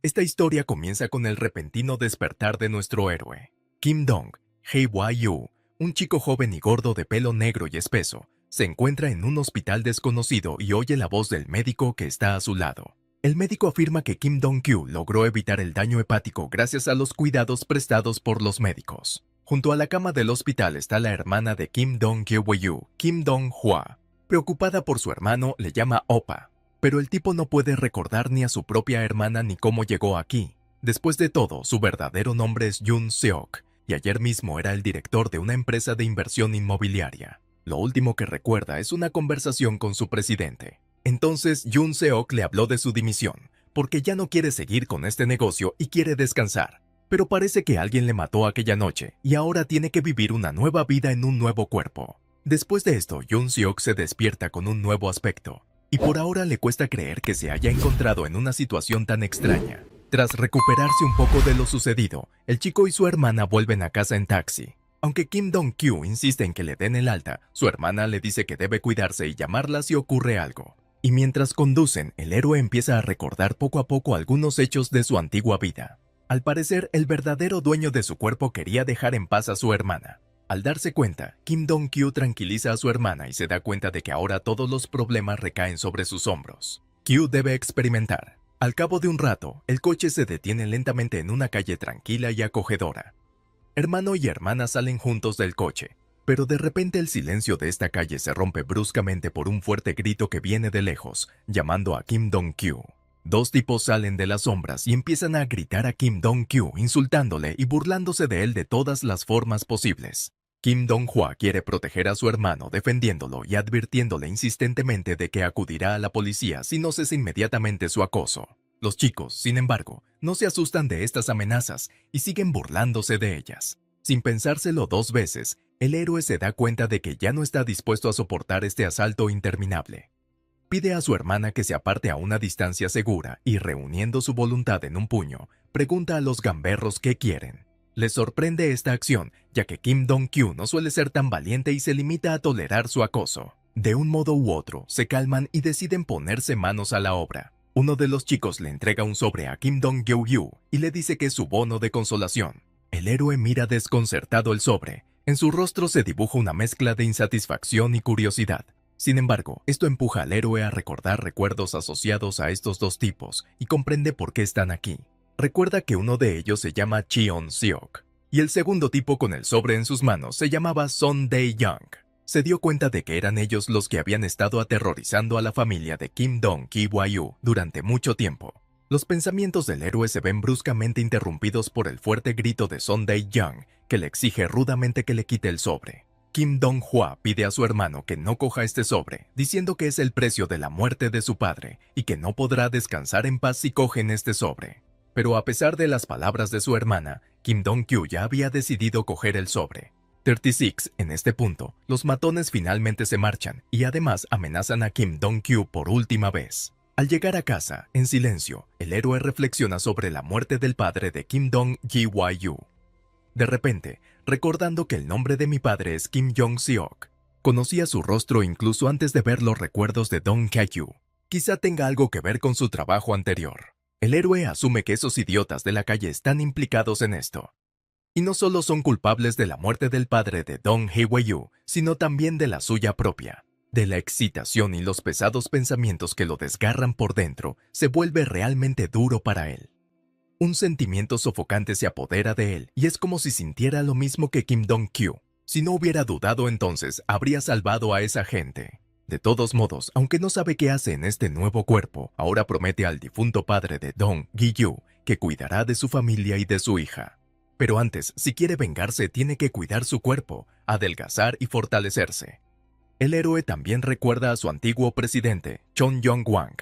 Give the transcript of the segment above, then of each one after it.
Esta historia comienza con el repentino despertar de nuestro héroe. Kim Dong Hae-won, un chico joven y gordo de pelo negro y espeso, se encuentra en un hospital desconocido y oye la voz del médico que está a su lado. El médico afirma que Kim Dong-kyu logró evitar el daño hepático gracias a los cuidados prestados por los médicos. Junto a la cama del hospital está la hermana de Kim Dong-kyu, Kim Dong-hwa. Preocupada por su hermano, le llama Opa. Pero el tipo no puede recordar ni a su propia hermana ni cómo llegó aquí. Después de todo, su verdadero nombre es Yoon Seok, y ayer mismo era el director de una empresa de inversión inmobiliaria. Lo último que recuerda es una conversación con su presidente. Entonces Yoon Seok le habló de su dimisión, porque ya no quiere seguir con este negocio y quiere descansar. Pero parece que alguien le mató aquella noche y ahora tiene que vivir una nueva vida en un nuevo cuerpo. Después de esto, Yoon Seok se despierta con un nuevo aspecto. Y por ahora le cuesta creer que se haya encontrado en una situación tan extraña. Tras recuperarse un poco de lo sucedido, el chico y su hermana vuelven a casa en taxi. Aunque Kim Dong-kyu insiste en que le den el alta, su hermana le dice que debe cuidarse y llamarla si ocurre algo. Y mientras conducen, el héroe empieza a recordar poco a poco algunos hechos de su antigua vida. Al parecer, el verdadero dueño de su cuerpo quería dejar en paz a su hermana. Al darse cuenta, Kim Dong-kyu tranquiliza a su hermana y se da cuenta de que ahora todos los problemas recaen sobre sus hombros. Kyu debe experimentar. Al cabo de un rato, el coche se detiene lentamente en una calle tranquila y acogedora. Hermano y hermana salen juntos del coche, pero de repente el silencio de esta calle se rompe bruscamente por un fuerte grito que viene de lejos, llamando a Kim Dong-kyu. Dos tipos salen de las sombras y empiezan a gritar a Kim Dong-kyu, insultándole y burlándose de él de todas las formas posibles. Kim Dong-hwa quiere proteger a su hermano defendiéndolo y advirtiéndole insistentemente de que acudirá a la policía si no cesa inmediatamente su acoso. Los chicos, sin embargo, no se asustan de estas amenazas y siguen burlándose de ellas. Sin pensárselo dos veces, el héroe se da cuenta de que ya no está dispuesto a soportar este asalto interminable. Pide a su hermana que se aparte a una distancia segura y, reuniendo su voluntad en un puño, pregunta a los gamberros qué quieren. Les sorprende esta acción, ya que Kim Dong-kyu no suele ser tan valiente y se limita a tolerar su acoso. De un modo u otro, se calman y deciden ponerse manos a la obra. Uno de los chicos le entrega un sobre a Kim Dong-gyu y le dice que es su bono de consolación. El héroe mira desconcertado el sobre. En su rostro se dibuja una mezcla de insatisfacción y curiosidad. Sin embargo, esto empuja al héroe a recordar recuerdos asociados a estos dos tipos y comprende por qué están aquí. Recuerda que uno de ellos se llama Cheon Seok y el segundo tipo con el sobre en sus manos se llamaba Son Dae-young. Se dio cuenta de que eran ellos los que habían estado aterrorizando a la familia de Kim Dong-kyu durante mucho tiempo. Los pensamientos del héroe se ven bruscamente interrumpidos por el fuerte grito de Son Dae-young, que le exige rudamente que le quite el sobre. Kim Dong-hwa pide a su hermano que no coja este sobre, diciendo que es el precio de la muerte de su padre y que no podrá descansar en paz si cogen este sobre. Pero a pesar de las palabras de su hermana, Kim Dong-kyu ya había decidido coger el sobre. 36, en este punto, los matones finalmente se marchan y además amenazan a Kim Dong-kyu por última vez. Al llegar a casa, en silencio, el héroe reflexiona sobre la muerte del padre de Kim Dong-ji-won. De repente, recordando que el nombre de mi padre es Kim Jong-seok, conocía su rostro incluso antes de ver los recuerdos de Dong Kyu. Quizá tenga algo que ver con su trabajo anterior. El héroe asume que esos idiotas de la calle están implicados en esto. Y no solo son culpables de la muerte del padre de Dong Hae-won, sino también de la suya propia. De la excitación y los pesados pensamientos que lo desgarran por dentro, se vuelve realmente duro para él. Un sentimiento sofocante se apodera de él y es como si sintiera lo mismo que Kim Dong-kyu. Si no hubiera dudado entonces, habría salvado a esa gente. De todos modos, aunque no sabe qué hace en este nuevo cuerpo, ahora promete al difunto padre de Dong Gi-yu que cuidará de su familia y de su hija. Pero antes, si quiere vengarse, tiene que cuidar su cuerpo, adelgazar y fortalecerse. El héroe también recuerda a su antiguo presidente, Chon Yong-wang.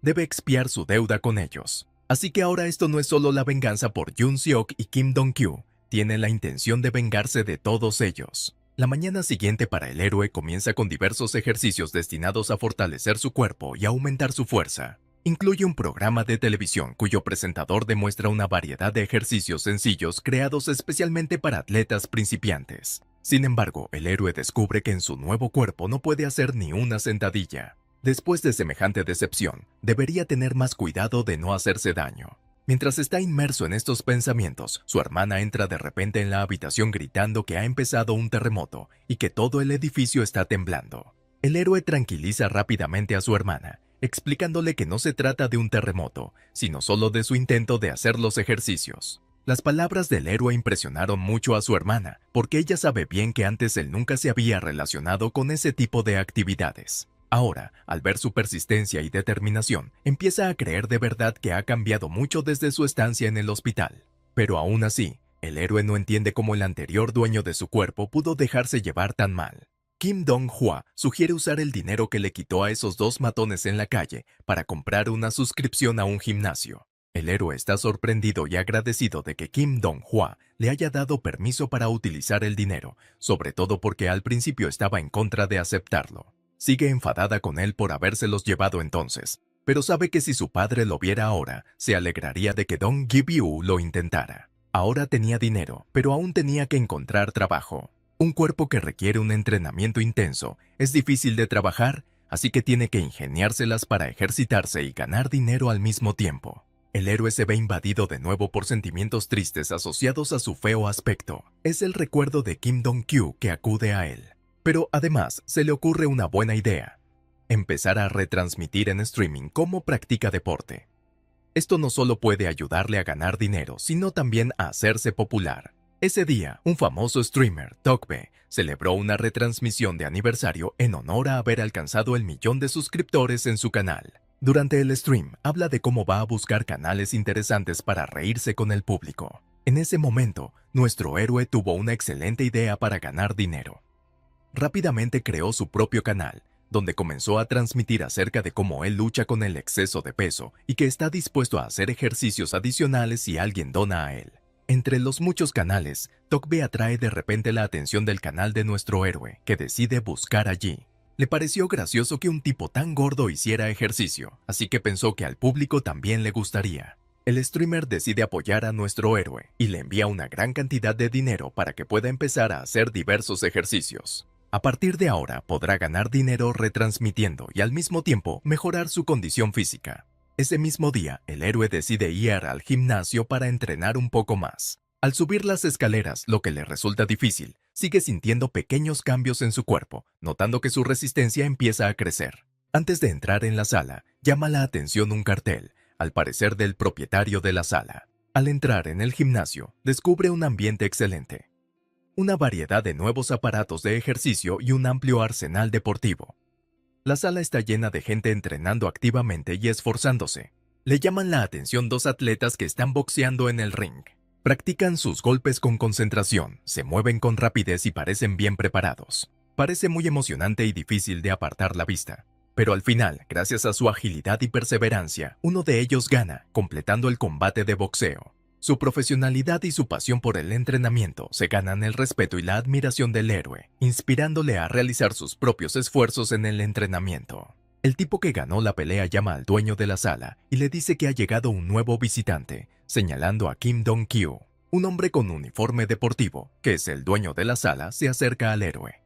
Debe expiar su deuda con ellos. Así que ahora esto no es solo la venganza por Yoon Seok y Kim Dong-kyu, tiene la intención de vengarse de todos ellos. La mañana siguiente para el héroe comienza con diversos ejercicios destinados a fortalecer su cuerpo y aumentar su fuerza. Incluye un programa de televisión cuyo presentador demuestra una variedad de ejercicios sencillos creados especialmente para atletas principiantes. Sin embargo, el héroe descubre que en su nuevo cuerpo no puede hacer ni una sentadilla. Después de semejante decepción, debería tener más cuidado de no hacerse daño. Mientras está inmerso en estos pensamientos, su hermana entra de repente en la habitación gritando que ha empezado un terremoto y que todo el edificio está temblando. El héroe tranquiliza rápidamente a su hermana, explicándole que no se trata de un terremoto, sino solo de su intento de hacer los ejercicios. Las palabras del héroe impresionaron mucho a su hermana, porque ella sabe bien que antes él nunca se había relacionado con ese tipo de actividades. Ahora, al ver su persistencia y determinación, empieza a creer de verdad que ha cambiado mucho desde su estancia en el hospital. Pero aún así, el héroe no entiende cómo el anterior dueño de su cuerpo pudo dejarse llevar tan mal. Kim Dong-hwa sugiere usar el dinero que le quitó a esos dos matones en la calle para comprar una suscripción a un gimnasio. El héroe está sorprendido y agradecido de que Kim Dong-hwa le haya dado permiso para utilizar el dinero, sobre todo porque al principio estaba en contra de aceptarlo. Sigue enfadada con él por habérselos llevado entonces, pero sabe que si su padre lo viera ahora, se alegraría de que Dong Gi-byu lo intentara. Ahora tenía dinero, pero aún tenía que encontrar trabajo. Un cuerpo que requiere un entrenamiento intenso es difícil de trabajar, así que tiene que ingeniárselas para ejercitarse y ganar dinero al mismo tiempo. El héroe se ve invadido de nuevo por sentimientos tristes asociados a su feo aspecto. Es el recuerdo de Kim Dong-kyu que acude a él. Pero además se le ocurre una buena idea: empezar a retransmitir en streaming cómo practica deporte. Esto no solo puede ayudarle a ganar dinero, sino también a hacerse popular. Ese día, un famoso streamer, Tokbe, celebró una retransmisión de aniversario en honor a haber alcanzado el 1.000.000 de suscriptores en su canal. Durante el stream, habla de cómo va a buscar canales interesantes para reírse con el público. En ese momento, nuestro héroe tuvo una excelente idea para ganar dinero. Rápidamente creó su propio canal, donde comenzó a transmitir acerca de cómo él lucha con el exceso de peso y que está dispuesto a hacer ejercicios adicionales si alguien dona a él. Entre los muchos canales, Tokbe atrae de repente la atención del canal de nuestro héroe, que decide buscar allí. Le pareció gracioso que un tipo tan gordo hiciera ejercicio, así que pensó que al público también le gustaría. El streamer decide apoyar a nuestro héroe y le envía una gran cantidad de dinero para que pueda empezar a hacer diversos ejercicios. A partir de ahora podrá ganar dinero retransmitiendo y al mismo tiempo mejorar su condición física. Ese mismo día, el héroe decide ir al gimnasio para entrenar un poco más. Al subir las escaleras, lo que le resulta difícil, sigue sintiendo pequeños cambios en su cuerpo, notando que su resistencia empieza a crecer. Antes de entrar en la sala, llama la atención un cartel, al parecer del propietario de la sala. Al entrar en el gimnasio, descubre un ambiente excelente. Una variedad de nuevos aparatos de ejercicio y un amplio arsenal deportivo. La sala está llena de gente entrenando activamente y esforzándose. Le llaman la atención dos atletas que están boxeando en el ring. Practican sus golpes con concentración, se mueven con rapidez y parecen bien preparados. Parece muy emocionante y difícil de apartar la vista. Pero al final, gracias a su agilidad y perseverancia, uno de ellos gana, completando el combate de boxeo. Su profesionalidad y su pasión por el entrenamiento se ganan el respeto y la admiración del héroe, inspirándole a realizar sus propios esfuerzos en el entrenamiento. El tipo que ganó la pelea llama al dueño de la sala y le dice que ha llegado un nuevo visitante, señalando a Kim Dong-kyu. Un hombre con uniforme deportivo, que es el dueño de la sala, se acerca al héroe.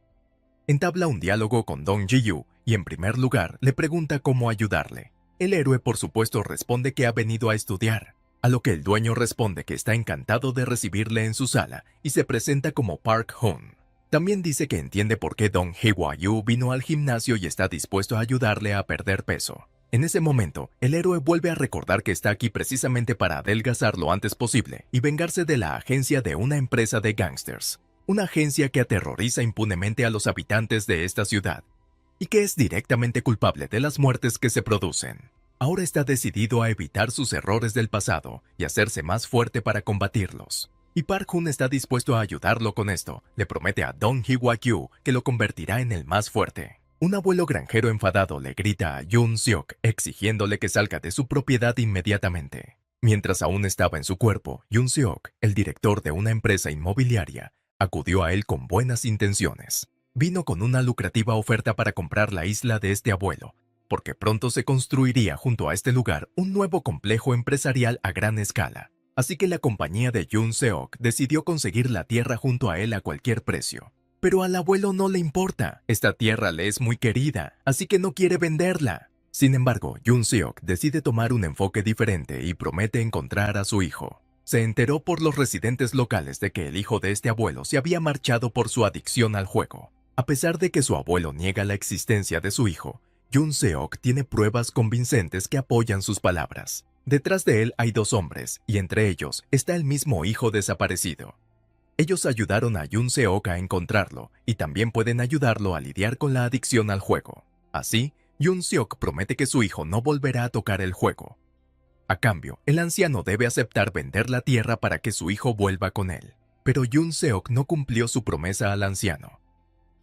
Entabla un diálogo con Dong Ji-yu y en primer lugar le pregunta cómo ayudarle. El héroe por supuesto responde que ha venido a estudiar, a lo que el dueño responde que está encantado de recibirle en su sala y se presenta como Park Hoon. También dice que entiende por qué Dong Hwa-yu vino al gimnasio y está dispuesto a ayudarle a perder peso. En ese momento, el héroe vuelve a recordar que está aquí precisamente para adelgazar lo antes posible y vengarse de la agencia de una empresa de gángsters, una agencia que aterroriza impunemente a los habitantes de esta ciudad y que es directamente culpable de las muertes que se producen. Ahora está decidido a evitar sus errores del pasado y hacerse más fuerte para combatirlos. Y Park Hoon está dispuesto a ayudarlo con esto. Le promete a Dong Hwa-kyu que lo convertirá en el más fuerte. Un abuelo granjero enfadado le grita a Yoon Seok exigiéndole que salga de su propiedad inmediatamente. Mientras aún estaba en su cuerpo, Yoon Seok, el director de una empresa inmobiliaria, acudió a él con buenas intenciones. Vino con una lucrativa oferta para comprar la isla de este abuelo, porque pronto se construiría junto a este lugar un nuevo complejo empresarial a gran escala. Así que la compañía de Yoon Seok decidió conseguir la tierra junto a él a cualquier precio. Pero al abuelo no le importa, esta tierra le es muy querida, así que no quiere venderla. Sin embargo, Yoon Seok decide tomar un enfoque diferente y promete encontrar a su hijo. Se enteró por los residentes locales de que el hijo de este abuelo se había marchado por su adicción al juego. A pesar de que su abuelo niega la existencia de su hijo, Yoon Seok tiene pruebas convincentes que apoyan sus palabras. Detrás de él hay dos hombres, y entre ellos está el mismo hijo desaparecido. Ellos ayudaron a Yoon Seok a encontrarlo, y también pueden ayudarlo a lidiar con la adicción al juego. Así, Yoon Seok promete que su hijo no volverá a tocar el juego. A cambio, el anciano debe aceptar vender la tierra para que su hijo vuelva con él. Pero Yoon Seok no cumplió su promesa al anciano.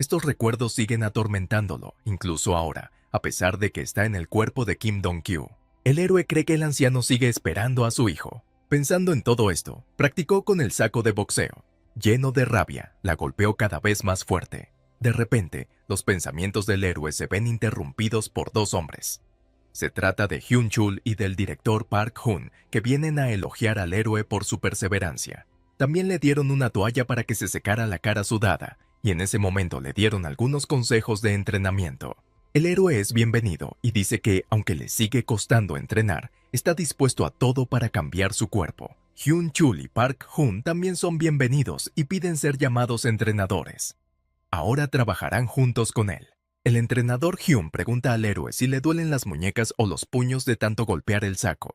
Estos recuerdos siguen atormentándolo, incluso ahora, a pesar de que está en el cuerpo de Kim Dong-kyu. El héroe cree que el anciano sigue esperando a su hijo. Pensando en todo esto, practicó con el saco de boxeo. Lleno de rabia, la golpeó cada vez más fuerte. De repente, los pensamientos del héroe se ven interrumpidos por dos hombres. Se trata de Hyun-chul y del director Park Hoon, que vienen a elogiar al héroe por su perseverancia. También le dieron una toalla para que se secara la cara sudada, y en ese momento le dieron algunos consejos de entrenamiento. El héroe es bienvenido y dice que, aunque le sigue costando entrenar, está dispuesto a todo para cambiar su cuerpo. Hyun-chul y Park Hoon también son bienvenidos y piden ser llamados entrenadores. Ahora trabajarán juntos con él. El entrenador Hyun pregunta al héroe si le duelen las muñecas o los puños de tanto golpear el saco.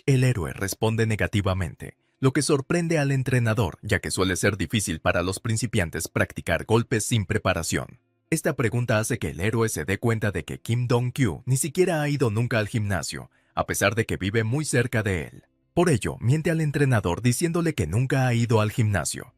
El héroe responde negativamente, lo que sorprende al entrenador, ya que suele ser difícil para los principiantes practicar golpes sin preparación. Esta pregunta hace que el héroe se dé cuenta de que Kim Dong-kyu ni siquiera ha ido nunca al gimnasio, a pesar de que vive muy cerca de él. Por ello, miente al entrenador diciéndole que nunca ha ido al gimnasio.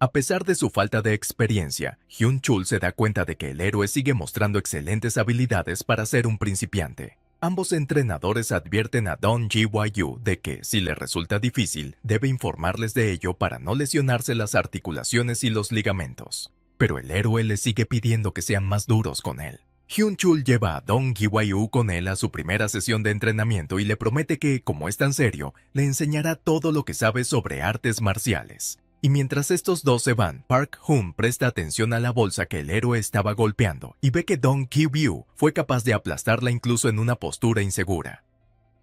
A pesar de su falta de experiencia, Hyun-chul se da cuenta de que el héroe sigue mostrando excelentes habilidades para ser un principiante. Ambos entrenadores advierten a Dong Ji-won de que, si le resulta difícil, debe informarles de ello para no lesionarse las articulaciones y los ligamentos. Pero el héroe le sigue pidiendo que sean más duros con él. Hyun-chul lleva a Dong Ji-won con él a su primera sesión de entrenamiento y le promete que, como es tan serio, le enseñará todo lo que sabe sobre artes marciales. Y mientras estos dos se van, Park Hoon presta atención a la bolsa que el héroe estaba golpeando y ve que Dong Ki-woo fue capaz de aplastarla incluso en una postura insegura.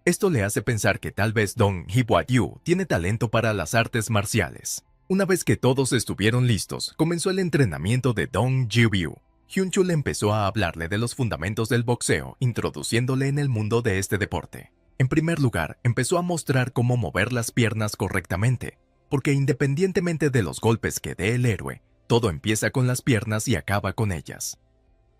Esto le hace pensar que tal vez Dong Hee-won tiene talento para las artes marciales. Una vez que todos estuvieron listos, comenzó el entrenamiento de Dong Ji-woo. Hyun-chul empezó a hablarle de los fundamentos del boxeo, introduciéndole en el mundo de este deporte. En primer lugar, empezó a mostrar cómo mover las piernas correctamente, porque independientemente de los golpes que dé el héroe, todo empieza con las piernas y acaba con ellas.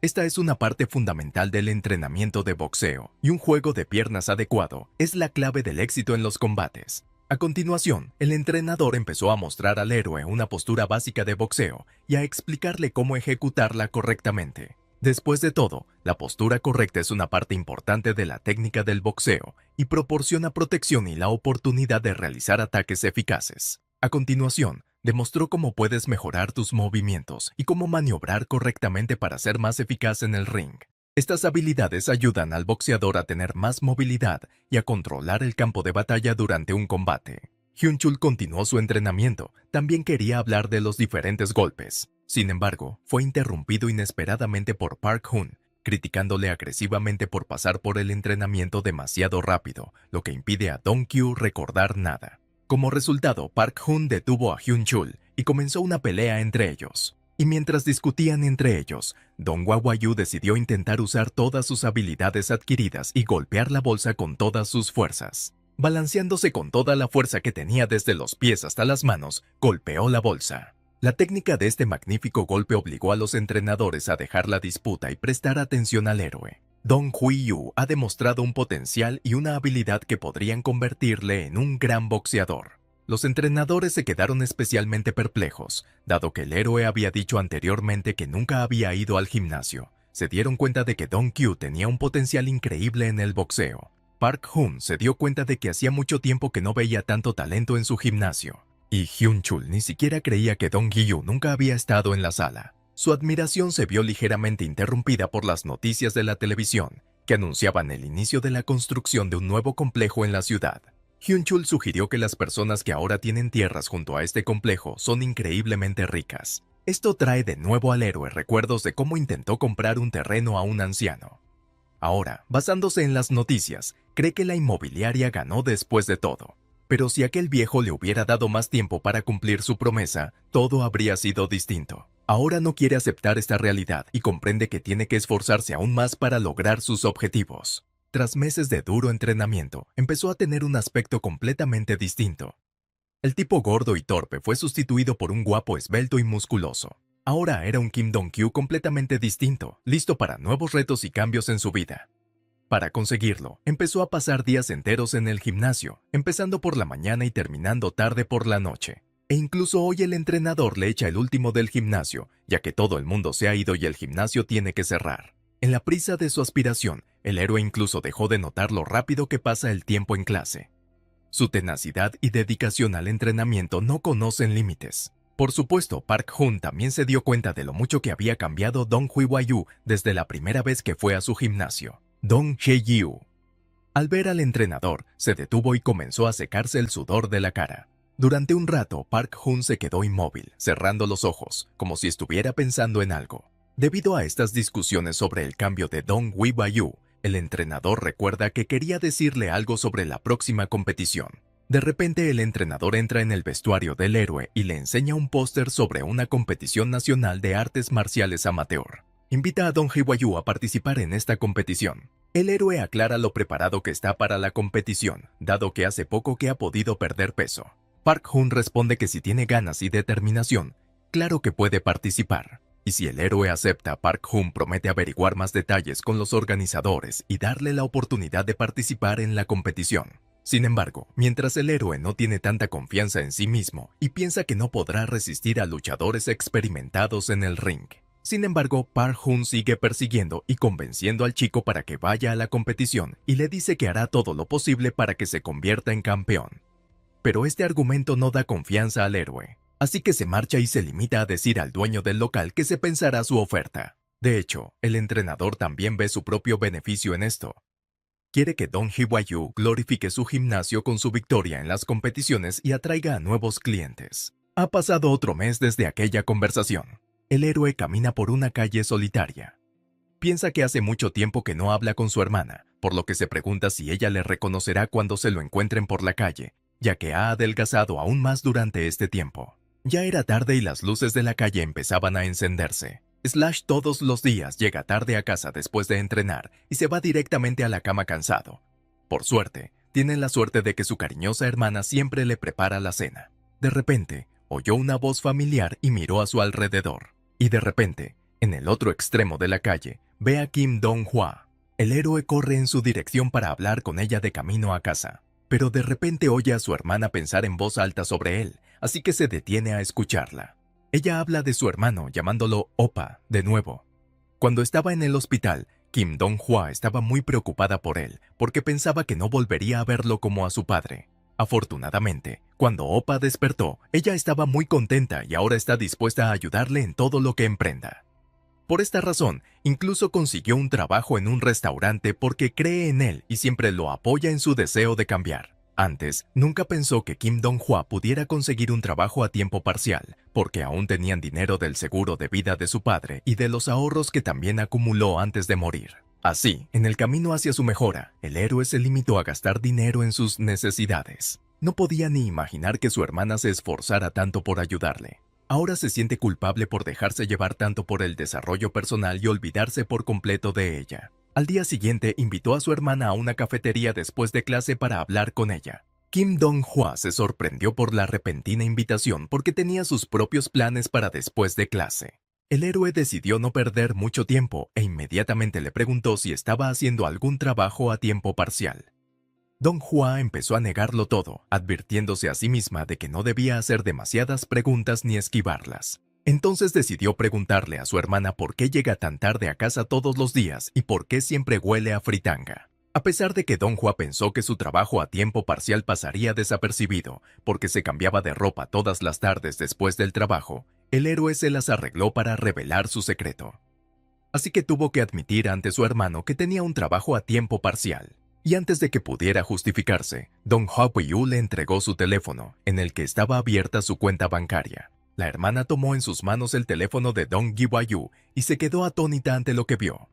Esta es una parte fundamental del entrenamiento de boxeo, y un juego de piernas adecuado es la clave del éxito en los combates. A continuación, el entrenador empezó a mostrar al héroe una postura básica de boxeo y a explicarle cómo ejecutarla correctamente. Después de todo, la postura correcta es una parte importante de la técnica del boxeo y proporciona protección y la oportunidad de realizar ataques eficaces. A continuación, demostró cómo puedes mejorar tus movimientos y cómo maniobrar correctamente para ser más eficaz en el ring. Estas habilidades ayudan al boxeador a tener más movilidad y a controlar el campo de batalla durante un combate. Hyun-chul continuó su entrenamiento, también quería hablar de los diferentes golpes. Sin embargo, fue interrumpido inesperadamente por Park Hoon, criticándole agresivamente por pasar por el entrenamiento demasiado rápido, lo que impide a Dong-kyu recordar nada. Como resultado, Park Hoon detuvo a Hyun-chul y comenzó una pelea entre ellos. Y mientras discutían entre ellos, Dong Hwa-yu decidió intentar usar todas sus habilidades adquiridas y golpear la bolsa con todas sus fuerzas. Balanceándose con toda la fuerza que tenía desde los pies hasta las manos, golpeó la bolsa. La técnica de este magnífico golpe obligó a los entrenadores a dejar la disputa y prestar atención al héroe. Dong Hui-yu ha demostrado un potencial y una habilidad que podrían convertirle en un gran boxeador. Los entrenadores se quedaron especialmente perplejos, dado que el héroe había dicho anteriormente que nunca había ido al gimnasio. Se dieron cuenta de que Dong-kyu tenía un potencial increíble en el boxeo. Park Hoon se dio cuenta de que hacía mucho tiempo que no veía tanto talento en su gimnasio. Y Hyun-chul ni siquiera creía que Dong Gi-yu nunca había estado en la sala. Su admiración se vio ligeramente interrumpida por las noticias de la televisión, que anunciaban el inicio de la construcción de un nuevo complejo en la ciudad. Hyun-chul sugirió que las personas que ahora tienen tierras junto a este complejo son increíblemente ricas. Esto trae de nuevo al héroe recuerdos de cómo intentó comprar un terreno a un anciano. Ahora, basándose en las noticias, cree que la inmobiliaria ganó después de todo. Pero si aquel viejo le hubiera dado más tiempo para cumplir su promesa, todo habría sido distinto. Ahora no quiere aceptar esta realidad y comprende que tiene que esforzarse aún más para lograr sus objetivos. Tras meses de duro entrenamiento, empezó a tener un aspecto completamente distinto. El tipo gordo y torpe fue sustituido por un guapo esbelto y musculoso. Ahora era un Kim Dong-kyu completamente distinto, listo para nuevos retos y cambios en su vida. Para conseguirlo, empezó a pasar días enteros en el gimnasio, empezando por la mañana y terminando tarde por la noche. E incluso hoy el entrenador le echa el último del gimnasio, ya que todo el mundo se ha ido y el gimnasio tiene que cerrar. En la prisa de su aspiración, el héroe incluso dejó de notar lo rápido que pasa el tiempo en clase. Su tenacidad y dedicación al entrenamiento no conocen límites. Por supuesto, Park Hoon también se dio cuenta de lo mucho que había cambiado Dong Hwi-Yu desde la primera vez que fue a su gimnasio. Dong Hye-yu. Al ver al entrenador, se detuvo y comenzó a secarse el sudor de la cara. Durante un rato, Park Hoon se quedó inmóvil, cerrando los ojos, como si estuviera pensando en algo. Debido a estas discusiones sobre el cambio de Dong Hwi-Yu, el entrenador recuerda que quería decirle algo sobre la próxima competición. De repente el entrenador entra en el vestuario del héroe y le enseña un póster sobre una competición nacional de artes marciales amateur. Invita a Dong Hye-yu a participar en esta competición. El héroe aclara lo preparado que está para la competición, dado que hace poco que ha podido perder peso. Park Hoon responde que si tiene ganas y determinación, claro que puede participar. Y si el héroe acepta, Park Hoon promete averiguar más detalles con los organizadores y darle la oportunidad de participar en la competición. Sin embargo, mientras el héroe no tiene tanta confianza en sí mismo y piensa que no podrá resistir a luchadores experimentados en el ring. Sin embargo, Park Hoon sigue persiguiendo y convenciendo al chico para que vaya a la competición y le dice que hará todo lo posible para que se convierta en campeón. Pero este argumento no da confianza al héroe, así que se marcha y se limita a decir al dueño del local que se pensará su oferta. De hecho, el entrenador también ve su propio beneficio en esto. Quiere que Dong Hye-yu glorifique su gimnasio con su victoria en las competiciones y atraiga a nuevos clientes. Ha pasado otro mes desde aquella conversación. El héroe camina por una calle solitaria. Piensa que hace mucho tiempo que no habla con su hermana, por lo que se pregunta si ella le reconocerá cuando se lo encuentren por la calle, ya que ha adelgazado aún más durante este tiempo. Ya era tarde y las luces de la calle empezaban a encenderse. Slash todos los días llega tarde a casa después de entrenar y se va directamente a la cama cansado. Por suerte, tiene la suerte de que su cariñosa hermana siempre le prepara la cena. De repente, oyó una voz familiar y miró a su alrededor. Y de repente, en el otro extremo de la calle, ve a Kim Dong-hwa. El héroe corre en su dirección para hablar con ella de camino a casa. Pero de repente oye a su hermana pensar en voz alta sobre él, así que se detiene a escucharla. Ella habla de su hermano llamándolo Opa de nuevo. Cuando estaba en el hospital, Kim Dong-hwa estaba muy preocupada por él, porque pensaba que no volvería a verlo como a su padre. Afortunadamente, cuando Opa despertó, ella estaba muy contenta y ahora está dispuesta a ayudarle en todo lo que emprenda. Por esta razón, incluso consiguió un trabajo en un restaurante porque cree en él y siempre lo apoya en su deseo de cambiar. Antes, nunca pensó que Kim Dong-hwa pudiera conseguir un trabajo a tiempo parcial, porque aún tenían dinero del seguro de vida de su padre y de los ahorros que también acumuló antes de morir. Así, en el camino hacia su mejora, el héroe se limitó a gastar dinero en sus necesidades. No podía ni imaginar que su hermana se esforzara tanto por ayudarle. Ahora se siente culpable por dejarse llevar tanto por el desarrollo personal y olvidarse por completo de ella. Al día siguiente invitó a su hermana a una cafetería después de clase para hablar con ella. Kim Dong-hwa se sorprendió por la repentina invitación porque tenía sus propios planes para después de clase. El héroe decidió no perder mucho tiempo e inmediatamente le preguntó si estaba haciendo algún trabajo a tiempo parcial. Dong-hwa empezó a negarlo todo, advirtiéndose a sí misma de que no debía hacer demasiadas preguntas ni esquivarlas. Entonces decidió preguntarle a su hermana por qué llega tan tarde a casa todos los días y por qué siempre huele a fritanga. A pesar de que Dong-hwa pensó que su trabajo a tiempo parcial pasaría desapercibido porque se cambiaba de ropa todas las tardes después del trabajo, el héroe se las arregló para revelar su secreto. Así que tuvo que admitir ante su hermano que tenía un trabajo a tiempo parcial. Y antes de que pudiera justificarse, Dong Hye-yu le entregó su teléfono, en el que estaba abierta su cuenta bancaria. La hermana tomó en sus manos el teléfono de Dong Hye-yu y se quedó atónita ante lo que vio.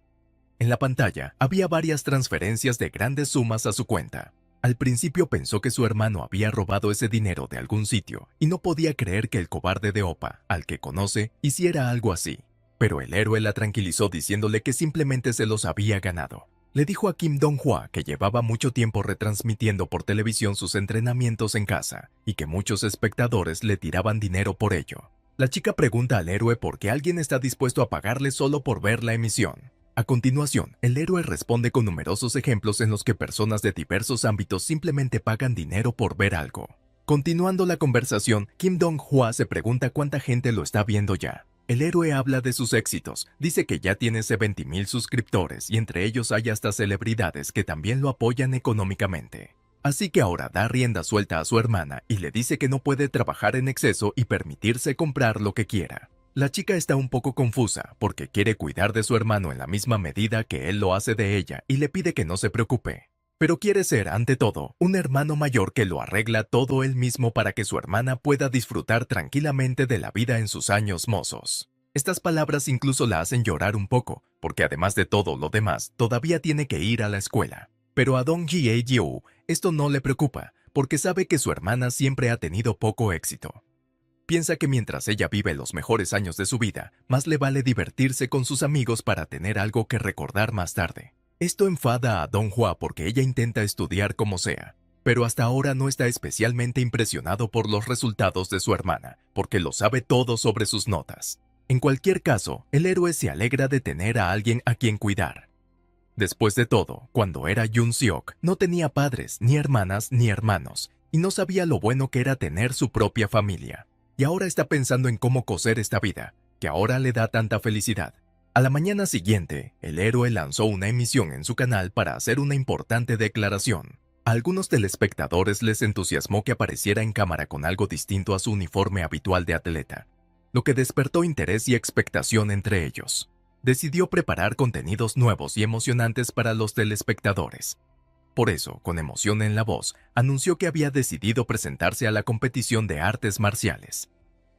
En la pantalla había varias transferencias de grandes sumas a su cuenta. Al principio pensó que su hermano había robado ese dinero de algún sitio y no podía creer que el cobarde de Oppa, al que conoce, hiciera algo así. Pero el héroe la tranquilizó diciéndole que simplemente se los había ganado. Le dijo a Kim Dong-hwa que llevaba mucho tiempo retransmitiendo por televisión sus entrenamientos en casa y que muchos espectadores le tiraban dinero por ello. La chica pregunta al héroe por qué alguien está dispuesto a pagarle solo por ver la emisión. A continuación, el héroe responde con numerosos ejemplos en los que personas de diversos ámbitos simplemente pagan dinero por ver algo. Continuando la conversación, Kim Dong-hwa se pregunta cuánta gente lo está viendo ya. El héroe habla de sus éxitos, dice que ya tiene 70,000 suscriptores y entre ellos hay hasta celebridades que también lo apoyan económicamente. Así que ahora da rienda suelta a su hermana y le dice que no puede trabajar en exceso y permitirse comprar lo que quiera. La chica está un poco confusa porque quiere cuidar de su hermano en la misma medida que él lo hace de ella y le pide que no se preocupe. Pero quiere ser, ante todo, un hermano mayor que lo arregla todo él mismo para que su hermana pueda disfrutar tranquilamente de la vida en sus años mozos. Estas palabras incluso la hacen llorar un poco, porque además de todo lo demás, todavía tiene que ir a la escuela. Pero a Dong Hye-yeou esto no le preocupa, porque sabe que su hermana siempre ha tenido poco éxito. Piensa que mientras ella vive los mejores años de su vida, más le vale divertirse con sus amigos para tener algo que recordar más tarde. Esto enfada a Dong-hwa porque ella intenta estudiar como sea, pero hasta ahora no está especialmente impresionado por los resultados de su hermana, porque lo sabe todo sobre sus notas. En cualquier caso, el héroe se alegra de tener a alguien a quien cuidar. Después de todo, cuando era Yoon-seok, no tenía padres, ni hermanas, ni hermanos, y no sabía lo bueno que era tener su propia familia. Y ahora está pensando en cómo coser esta vida, que ahora le da tanta felicidad. A la mañana siguiente, el héroe lanzó una emisión en su canal para hacer una importante declaración. A algunos telespectadores les entusiasmó que apareciera en cámara con algo distinto a su uniforme habitual de atleta, lo que despertó interés y expectación entre ellos. Decidió preparar contenidos nuevos y emocionantes para los telespectadores. Por eso, con emoción en la voz, anunció que había decidido presentarse a la competición de artes marciales.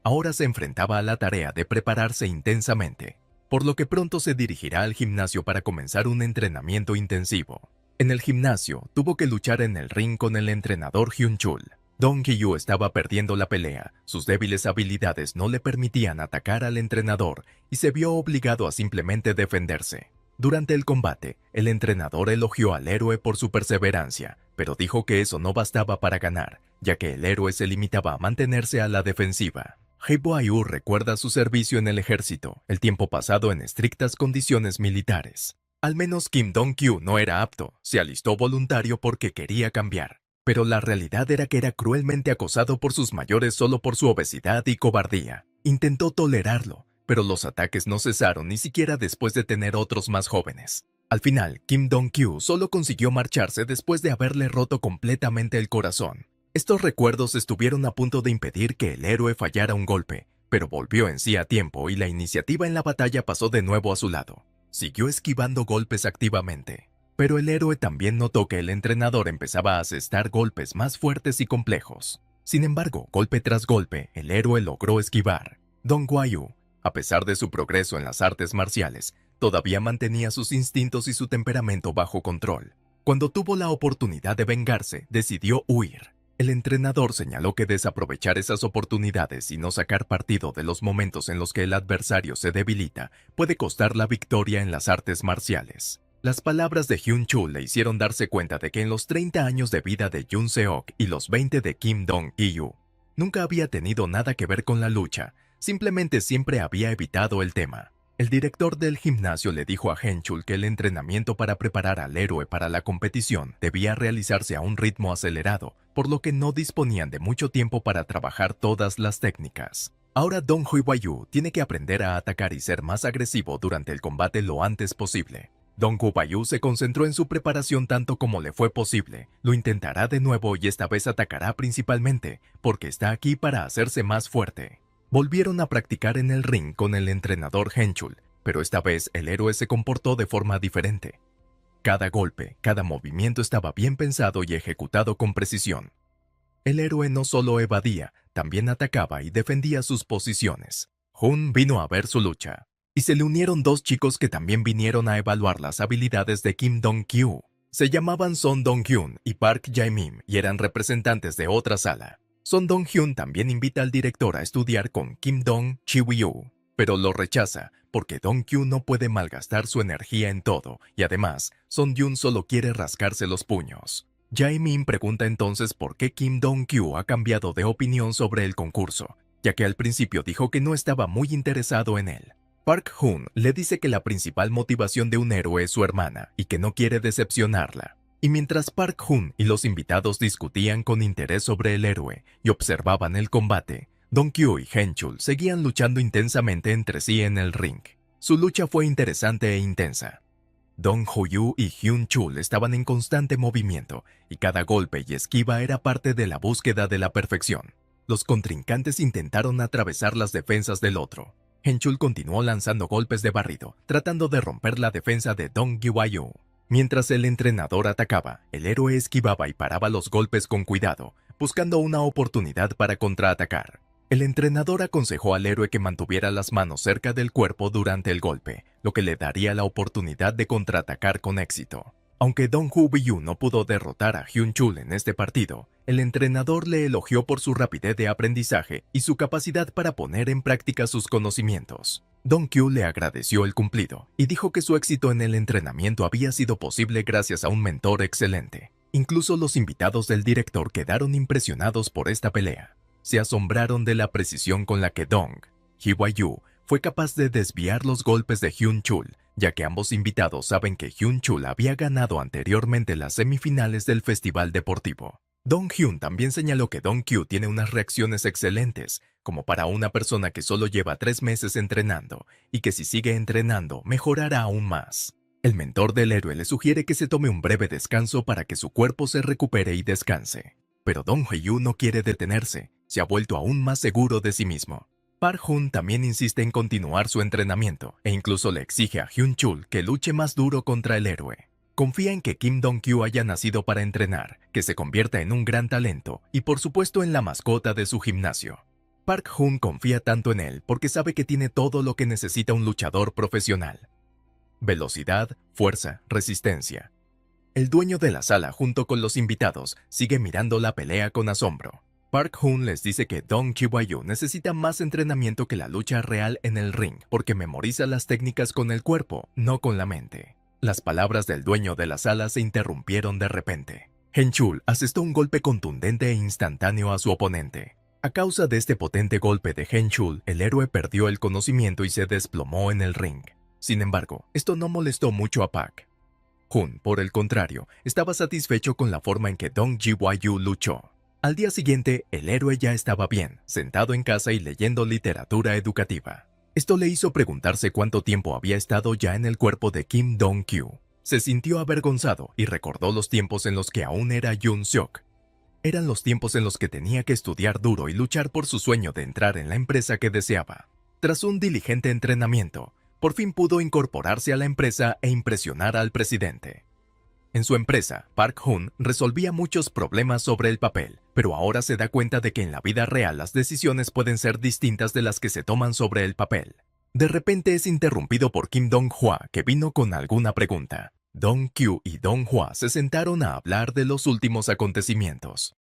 Ahora se enfrentaba a la tarea de prepararse intensamente, por lo que pronto se dirigirá al gimnasio para comenzar un entrenamiento intensivo. En el gimnasio, tuvo que luchar en el ring con el entrenador Hyun-chul. Dong Hye-yu estaba perdiendo la pelea, sus débiles habilidades no le permitían atacar al entrenador y se vio obligado a simplemente defenderse. Durante el combate, el entrenador elogió al héroe por su perseverancia, pero dijo que eso no bastaba para ganar, ya que el héroe se limitaba a mantenerse a la defensiva. Hye-woo recuerda su servicio en el ejército, el tiempo pasado en estrictas condiciones militares. Al menos Kim Dong-kyu no era apto, se alistó voluntario porque quería cambiar. Pero la realidad era que era cruelmente acosado por sus mayores solo por su obesidad y cobardía. Intentó tolerarlo, pero los ataques no cesaron ni siquiera después de tener otros más jóvenes. Al final, Kim Dong-kyu solo consiguió marcharse después de haberle roto completamente el corazón. Estos recuerdos estuvieron a punto de impedir que el héroe fallara un golpe, pero volvió en sí a tiempo y la iniciativa en la batalla pasó de nuevo a su lado. Siguió esquivando golpes activamente. Pero el héroe también notó que el entrenador empezaba a asestar golpes más fuertes y complejos. Sin embargo, golpe tras golpe, el héroe logró esquivar. Dong Hwa-yu, a pesar de su progreso en las artes marciales, todavía mantenía sus instintos y su temperamento bajo control. Cuando tuvo la oportunidad de vengarse, decidió huir. El entrenador señaló que desaprovechar esas oportunidades y no sacar partido de los momentos en los que el adversario se debilita puede costar la victoria en las artes marciales. Las palabras de Hyun-chul le hicieron darse cuenta de que en los 30 años de vida de Yoon-seok y los 20 de Kim Dong-hye, nunca había tenido nada que ver con la lucha, simplemente siempre había evitado el tema. El director del gimnasio le dijo a Hyun-chul que el entrenamiento para preparar al héroe para la competición debía realizarse a un ritmo acelerado, por lo que no disponían de mucho tiempo para trabajar todas las técnicas. Ahora Dong Hye-woo tiene que aprender a atacar y ser más agresivo durante el combate lo antes posible. Dong Hye-woo se concentró en su preparación tanto como le fue posible. Lo intentará de nuevo y esta vez atacará principalmente, porque está aquí para hacerse más fuerte. Volvieron a practicar en el ring con el entrenador Hyun-chul, pero esta vez el héroe se comportó de forma diferente. Cada golpe, cada movimiento estaba bien pensado y ejecutado con precisión. El héroe no solo evadía, también atacaba y defendía sus posiciones. Jun vino a ver su lucha. y se le unieron dos chicos que también vinieron a evaluar las habilidades de Kim Dong-kyu. Se llamaban Son Dong-hyun y Park Jae-min y eran representantes de otra sala. Son Dong-hyun también invita al director a estudiar con Kim Dong-chiwyu, pero lo rechaza porque Dong-kyu no puede malgastar su energía en todo y además Son-yun solo quiere rascarse los puños. Jae-min pregunta entonces por qué Kim Dong-kyu ha cambiado de opinión sobre el concurso, ya que al principio dijo que no estaba muy interesado en él. Park Hoon le dice que la principal motivación de un héroe es su hermana y que no quiere decepcionarla. Y mientras Park Hoon y los invitados discutían con interés sobre el héroe y observaban el combate, Dong-kyu y Hen-chul seguían luchando intensamente entre sí en el ring. Su lucha fue interesante e intensa. Dong-ho-yu y Hyun-chul estaban en constante movimiento y cada golpe y esquiva era parte de la búsqueda de la perfección. Los contrincantes intentaron atravesar las defensas del otro. Hen-chul continuó lanzando golpes de barrido, tratando de romper la defensa de Dong-gyu. Mientras el entrenador atacaba, el héroe esquivaba y paraba los golpes con cuidado, buscando una oportunidad para contraatacar. El entrenador aconsejó al héroe que mantuviera las manos cerca del cuerpo durante el golpe, lo que le daría la oportunidad de contraatacar con éxito. Aunque Dong-ho Byu no pudo derrotar a Hyun-chul en este partido, el entrenador le elogió por su rapidez de aprendizaje y su capacidad para poner en práctica sus conocimientos. Dong-kyu le agradeció el cumplido y dijo que su éxito en el entrenamiento había sido posible gracias a un mentor excelente. Incluso los invitados del director quedaron impresionados por esta pelea. Se asombraron de la precisión con la que Dong-hwa-yu fue capaz de desviar los golpes de Hyun-chul, ya que ambos invitados saben que Hyun-chul había ganado anteriormente las semifinales del festival deportivo. Dong-hyun también señaló que Dong-kyu tiene unas reacciones excelentes, como para una persona que solo lleva 3 meses entrenando, y que si sigue entrenando, mejorará aún más. El mentor del héroe le sugiere que se tome un breve descanso para que su cuerpo se recupere y descanse. Pero Dong-hyo no quiere detenerse, se ha vuelto aún más seguro de sí mismo. Park Hoon también insiste en continuar su entrenamiento e incluso le exige a Hyun-chul que luche más duro contra el héroe. Confía en que Kim Dong-kyu haya nacido para entrenar, que se convierta en un gran talento y por supuesto en la mascota de su gimnasio. Park Hoon confía tanto en él porque sabe que tiene todo lo que necesita un luchador profesional: velocidad, fuerza, resistencia. El dueño de la sala junto con los invitados sigue mirando la pelea con asombro. Park Hoon les dice que Dong-hwa-yu necesita más entrenamiento que la lucha real en el ring porque memoriza las técnicas con el cuerpo, no con la mente. Las palabras del dueño de la sala se interrumpieron de repente. Hen-chul asestó un golpe contundente e instantáneo a su oponente. A causa de este potente golpe de Hen-chul, el héroe perdió el conocimiento y se desplomó en el ring. Sin embargo, esto no molestó mucho a Park Hoon, por el contrario, estaba satisfecho con la forma en que Dong-hwa-yu luchó. Al día siguiente, el héroe ya estaba bien, sentado en casa y leyendo literatura educativa. Esto le hizo preguntarse cuánto tiempo había estado ya en el cuerpo de Kim Dong-kyu. Se sintió avergonzado y recordó los tiempos en los que aún era Yoon-seok. Eran los tiempos en los que tenía que estudiar duro y luchar por su sueño de entrar en la empresa que deseaba. Tras un diligente entrenamiento, por fin pudo incorporarse a la empresa e impresionar al presidente. En su empresa, Park Hoon resolvía muchos problemas sobre el papel, pero ahora se da cuenta de que en la vida real las decisiones pueden ser distintas de las que se toman sobre el papel. De repente es interrumpido por Kim Dong-hwa, que vino con alguna pregunta. Dong-kyu y Dong-hwa se sentaron a hablar de los últimos acontecimientos.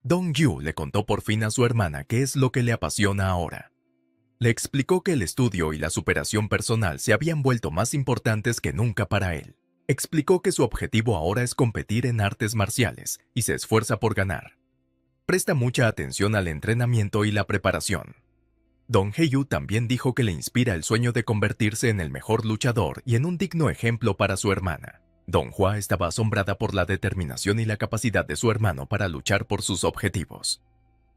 Dong-gyu le contó por fin a su hermana qué es lo que le apasiona ahora. Le explicó que el estudio y la superación personal se habían vuelto más importantes que nunca para él. Explicó que su objetivo ahora es competir en artes marciales y se esfuerza por ganar. Presta mucha atención al entrenamiento y la preparación. Dong-hye también dijo que le inspira el sueño de convertirse en el mejor luchador y en un digno ejemplo para su hermana. Dong-hwa estaba asombrada por la determinación y la capacidad de su hermano para luchar por sus objetivos.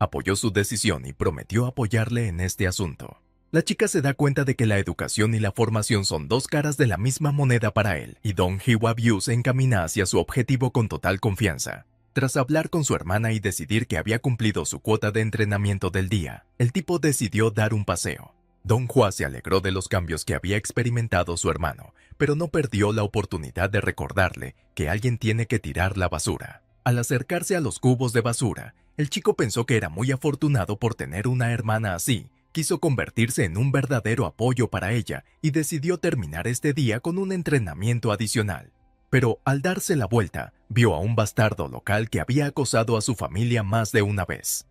Apoyó su decisión y prometió apoyarle en este asunto. La chica se da cuenta de que la educación y la formación son dos caras de la misma moneda para él, y Dong-hwa se encamina hacia su objetivo con total confianza. Tras hablar con su hermana y decidir que había cumplido su cuota de entrenamiento del día, el tipo decidió dar un paseo. Dong-hwa se alegró de los cambios que había experimentado su hermano, pero no perdió la oportunidad de recordarle que alguien tiene que tirar la basura. Al acercarse a los cubos de basura, el chico pensó que era muy afortunado por tener una hermana así, quiso convertirse en un verdadero apoyo para ella y decidió terminar este día con un entrenamiento adicional. Pero al darse la vuelta, vio a un bastardo local que había acosado a su familia más de una vez.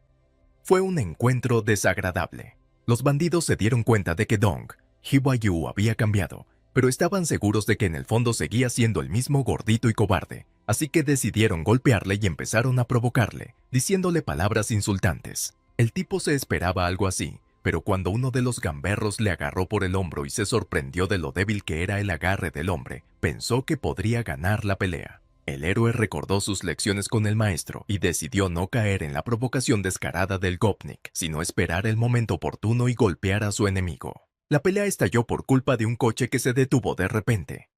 Fue un encuentro desagradable. Los bandidos se dieron cuenta de que Dong Hee-Won había cambiado, pero estaban seguros de que en el fondo seguía siendo el mismo gordito y cobarde, así que decidieron golpearle y empezaron a provocarle, diciéndole palabras insultantes. El tipo se esperaba algo así, pero cuando uno de los gamberros le agarró por el hombro y se sorprendió de lo débil que era el agarre del hombre, pensó que podría ganar la pelea. El héroe recordó sus lecciones con el maestro y decidió no caer en la provocación descarada del Gopnik, sino esperar el momento oportuno y golpear a su enemigo. La pelea estalló por culpa de un coche que se detuvo de repente.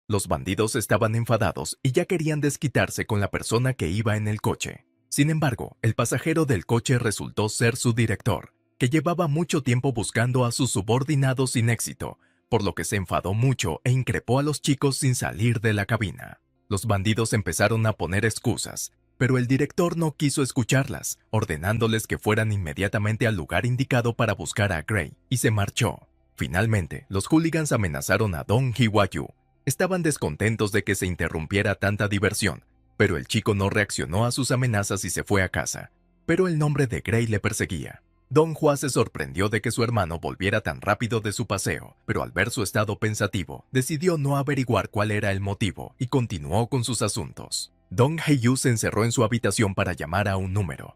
Los bandidos estaban enfadados y ya querían desquitarse con la persona que iba en el coche. Sin embargo, el pasajero del coche resultó ser su director, que llevaba mucho tiempo buscando a sus subordinados sin éxito, por lo que se enfadó mucho e increpó a los chicos sin salir de la cabina. Los bandidos empezaron a poner excusas, pero el director no quiso escucharlas, ordenándoles que fueran inmediatamente al lugar indicado para buscar a Gray, y se marchó. Finalmente, los hooligans amenazaron a Dong Hee-Won. Estaban descontentos de que se interrumpiera tanta diversión, pero el chico no reaccionó a sus amenazas y se fue a casa. Pero el nombre de Gray le perseguía. Dong Hwa se sorprendió de que su hermano volviera tan rápido de su paseo, pero al ver su estado pensativo, decidió no averiguar cuál era el motivo y continuó con sus asuntos. Dong Hae-yu se encerró en su habitación para llamar a un número.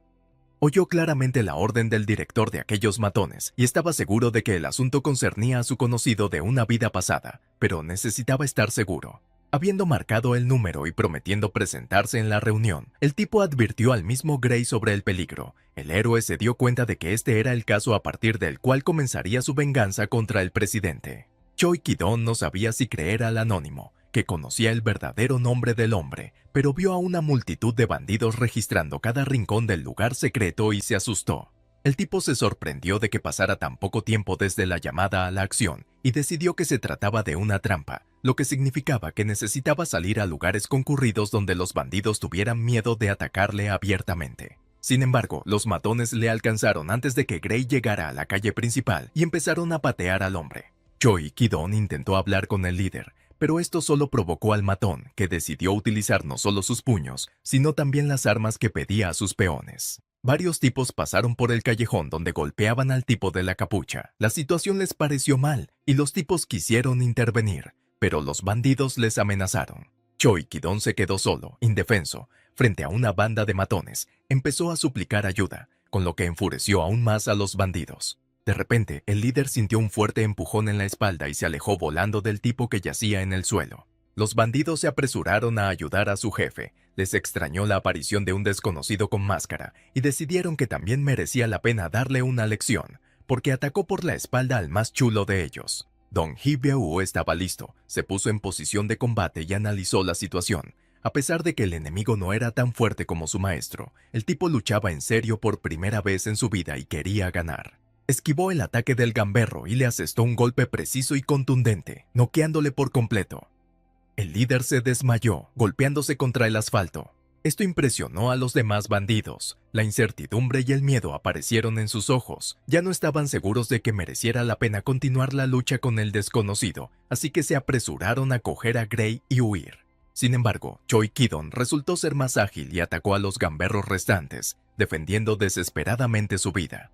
Oyó claramente la orden del director de aquellos matones y estaba seguro de que el asunto concernía a su conocido de una vida pasada, pero necesitaba estar seguro. Habiendo marcado el número y prometiendo presentarse en la reunión, el tipo advirtió al mismo Gray sobre el peligro. El héroe se dio cuenta de que este era el caso a partir del cual comenzaría su venganza contra el presidente. Choi Ki-dong no sabía si creer al anónimo, que conocía el verdadero nombre del hombre, pero vio a una multitud de bandidos registrando cada rincón del lugar secreto y se asustó. El tipo se sorprendió de que pasara tan poco tiempo desde la llamada a la acción y decidió que se trataba de una trampa, lo que significaba que necesitaba salir a lugares concurridos donde los bandidos tuvieran miedo de atacarle abiertamente. Sin embargo, los matones le alcanzaron antes de que Gray llegara a la calle principal y empezaron a patear al hombre. Choi Ki-dong intentó hablar con el líder, pero esto solo provocó al matón, que decidió utilizar no solo sus puños, sino también las armas que pedía a sus peones. Varios tipos pasaron por el callejón donde golpeaban al tipo de la capucha. La situación les pareció mal y los tipos quisieron intervenir, pero los bandidos les amenazaron. Choi Ki-dong se quedó solo, indefenso, frente a una banda de matones. Empezó a suplicar ayuda, con lo que enfureció aún más a los bandidos. De repente, el líder sintió un fuerte empujón en la espalda y se alejó volando del tipo que yacía en el suelo. Los bandidos se apresuraron a ayudar a su jefe. Les extrañó la aparición de un desconocido con máscara y decidieron que también merecía la pena darle una lección, porque atacó por la espalda al más chulo de ellos. Dong Hee-Won estaba listo, se puso en posición de combate y analizó la situación. A pesar de que el enemigo no era tan fuerte como su maestro, el tipo luchaba en serio por primera vez en su vida y quería ganar. Esquivó el ataque del gamberro y le asestó un golpe preciso y contundente, noqueándole por completo. El líder se desmayó, golpeándose contra el asfalto. Esto impresionó a los demás bandidos. La incertidumbre y el miedo aparecieron en sus ojos. Ya no estaban seguros de que mereciera la pena continuar la lucha con el desconocido, así que se apresuraron a coger a Gray y huir. Sin embargo, Choi Ki-dong resultó ser más ágil y atacó a los gamberros restantes, defendiendo desesperadamente su vida.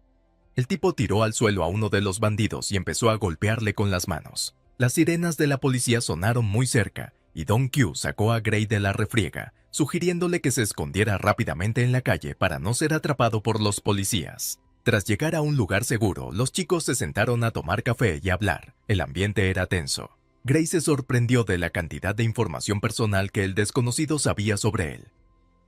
El tipo tiró al suelo a uno de los bandidos y empezó a golpearle con las manos. Las sirenas de la policía sonaron muy cerca y Dong Kyu sacó a Gray de la refriega, sugiriéndole que se escondiera rápidamente en la calle para no ser atrapado por los policías. Tras llegar a un lugar seguro, los chicos se sentaron a tomar café y hablar. El ambiente era tenso. Gray se sorprendió de la cantidad de información personal que el desconocido sabía sobre él.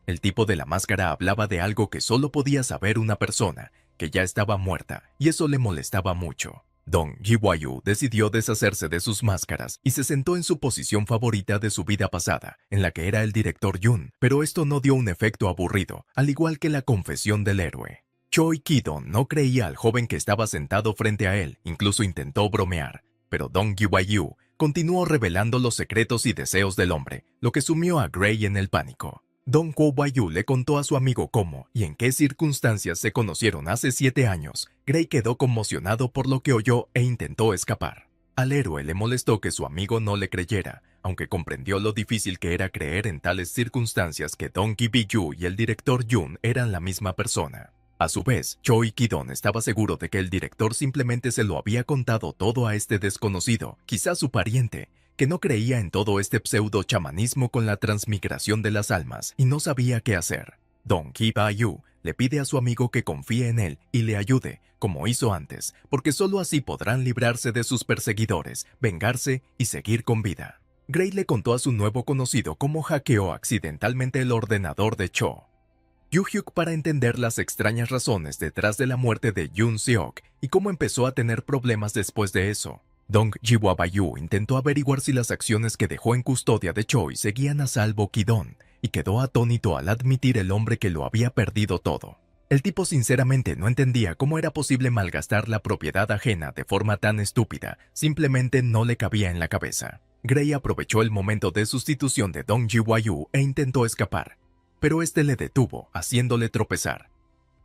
El tipo de la máscara hablaba de algo que solo podía saber una persona, que ya estaba muerta, y eso le molestaba mucho. Dong Hee-Won decidió deshacerse de sus máscaras y se sentó en su posición favorita de su vida pasada, en la que era el director Yun, pero esto no dio un efecto aburrido, al igual que la confesión del héroe. Choi Ki-dong no creía al joven que estaba sentado frente a él, incluso intentó bromear, pero Dong Hee-Won continuó revelando los secretos y deseos del hombre, lo que sumió a Gray en el pánico. Dong Hwa-yu le contó a su amigo cómo y en qué circunstancias se conocieron hace 7 años. Gray quedó conmocionado por lo que oyó e intentó escapar. Al héroe le molestó que su amigo no le creyera, aunque comprendió lo difícil que era creer en tales circunstancias que Dong Gi-yu y el director Yoon eran la misma persona. A su vez, Choi Ki-dong estaba seguro de que el director simplemente se lo había contado todo a este desconocido, quizás su pariente, que no creía en todo este pseudo-chamanismo con la transmigración de las almas y no sabía qué hacer. Dong Ki-yu le pide a su amigo que confíe en él y le ayude, como hizo antes, porque solo así podrán librarse de sus perseguidores, vengarse y seguir con vida. Gray le contó a su nuevo conocido cómo hackeó accidentalmente el ordenador de Cho Yu-hyuk para entender las extrañas razones detrás de la muerte de Yoon Seok y cómo empezó a tener problemas después de eso. Dong Ji-hwa-yu intentó averiguar si las acciones que dejó en custodia de Choi seguían a salvo Ki-dong y quedó atónito al admitir el hombre que lo había perdido todo. El tipo sinceramente no entendía cómo era posible malgastar la propiedad ajena de forma tan estúpida, simplemente no le cabía en la cabeza. Gray aprovechó el momento de sustitución de Dong Ji-hwa-yu e intentó escapar, pero este le detuvo, haciéndole tropezar.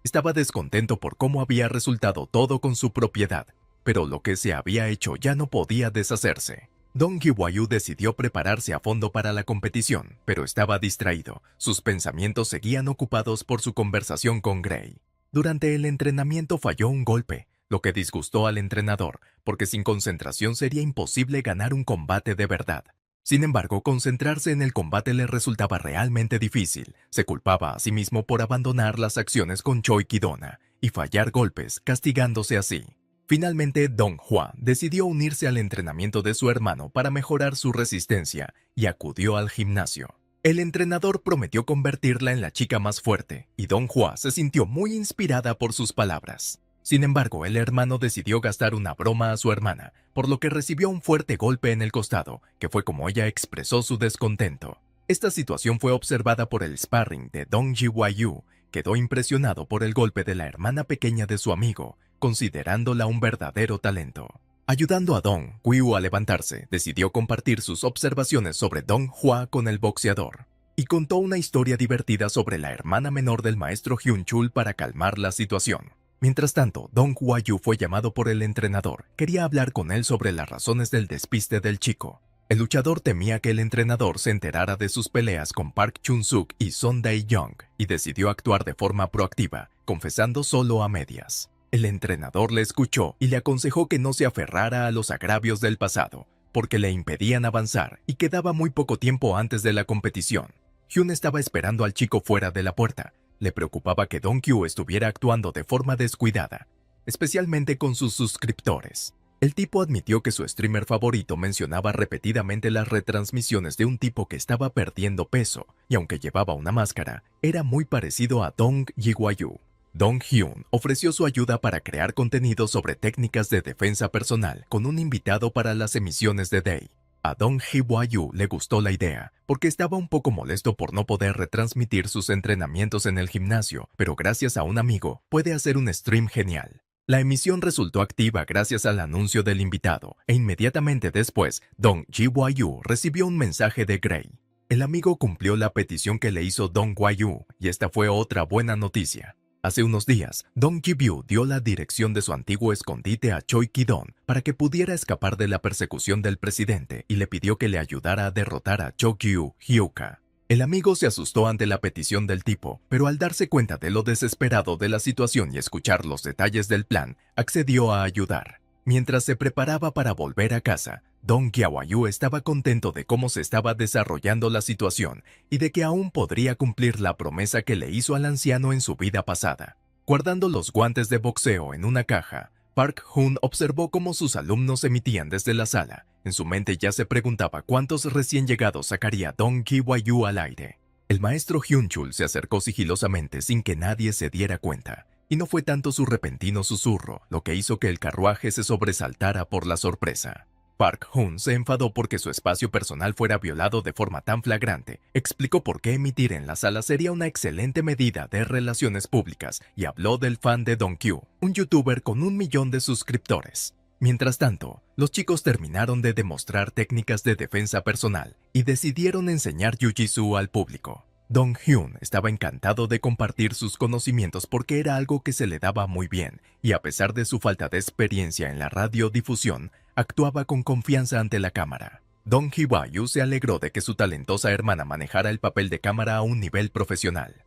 Estaba descontento por cómo había resultado todo con su propiedad, pero lo que se había hecho ya no podía deshacerse. Dong Gi-hwa-yu decidió prepararse a fondo para la competición, pero estaba distraído. Sus pensamientos seguían ocupados por su conversación con Gray. Durante el entrenamiento falló un golpe, lo que disgustó al entrenador, porque sin concentración sería imposible ganar un combate de verdad. Sin embargo, concentrarse en el combate le resultaba realmente difícil. Se culpaba a sí mismo por abandonar las acciones con Choi Ki-dong y fallar golpes, castigándose así. Finalmente, Dong Hwa decidió unirse al entrenamiento de su hermano para mejorar su resistencia y acudió al gimnasio. El entrenador prometió convertirla en la chica más fuerte, y Dong Hwa se sintió muy inspirada por sus palabras. Sin embargo, el hermano decidió gastar una broma a su hermana, por lo que recibió un fuerte golpe en el costado, que fue como ella expresó su descontento. Esta situación fue observada por el sparring de Dong Ji-hwa-yu. Quedó impresionado por el golpe de la hermana pequeña de su amigo, considerándola un verdadero talento. Ayudando a Dong Gu a levantarse, decidió compartir sus observaciones sobre Dong Hwa con el boxeador, y contó una historia divertida sobre la hermana menor del maestro Hyun-chul para calmar la situación. Mientras tanto, Dong Hwa-yu fue llamado por el entrenador. Quería hablar con él sobre las razones del despiste del chico. El luchador temía que el entrenador se enterara de sus peleas con Park Chun-suk y Son Dae-young y decidió actuar de forma proactiva, confesando solo a medias. El entrenador le escuchó y le aconsejó que no se aferrara a los agravios del pasado, porque le impedían avanzar y quedaba muy poco tiempo antes de la competición. Hyun estaba esperando al chico fuera de la puerta. Le preocupaba que Dong Kyu estuviera actuando de forma descuidada, especialmente con sus suscriptores. El tipo admitió que su streamer favorito mencionaba repetidamente las retransmisiones de un tipo que estaba perdiendo peso, y aunque llevaba una máscara, era muy parecido a Dong Ji-hwa-yu. Dong Hyun ofreció su ayuda para crear contenido sobre técnicas de defensa personal con un invitado para las emisiones de Day. A Dong Ji-hwa-yu le gustó la idea, porque estaba un poco molesto por no poder retransmitir sus entrenamientos en el gimnasio, pero gracias a un amigo puede hacer un stream genial. La emisión resultó activa gracias al anuncio del invitado, e inmediatamente después, Dong Ji-hwa-yu recibió un mensaje de Gray. El amigo cumplió la petición que le hizo Dong Hwa-yu, y esta fue otra buena noticia. Hace unos días, Dong Ji-byu dio la dirección de su antiguo escondite a Choi Ki-dong para que pudiera escapar de la persecución del presidente y le pidió que le ayudara a derrotar a Cho Kyu-hyuka. El amigo se asustó ante la petición del tipo, pero al darse cuenta de lo desesperado de la situación y escuchar los detalles del plan, accedió a ayudar. Mientras se preparaba para volver a casa, Dong Hwa-yu estaba contento de cómo se estaba desarrollando la situación y de que aún podría cumplir la promesa que le hizo al anciano en su vida pasada. Guardando los guantes de boxeo en una caja, Park Hun observó cómo sus alumnos emitían desde la sala. En su mente ya se preguntaba cuántos recién llegados sacaría Dong Hwa-yu al aire. El maestro Hyun-chul se acercó sigilosamente sin que nadie se diera cuenta, y no fue tanto su repentino susurro lo que hizo que el carruaje se sobresaltara por la sorpresa. Park Hun se enfadó porque su espacio personal fuera violado de forma tan flagrante, explicó por qué emitir en la sala sería una excelente medida de relaciones públicas y habló del fan de Dong Kyu, un youtuber con 1 millón de suscriptores. Mientras tanto, los chicos terminaron de demostrar técnicas de defensa personal y decidieron enseñar jiu-jitsu al público. Dong Hyun estaba encantado de compartir sus conocimientos porque era algo que se le daba muy bien, y a pesar de su falta de experiencia en la radiodifusión, actuaba con confianza ante la cámara. Dong Hee-woo se alegró de que su talentosa hermana manejara el papel de cámara a un nivel profesional.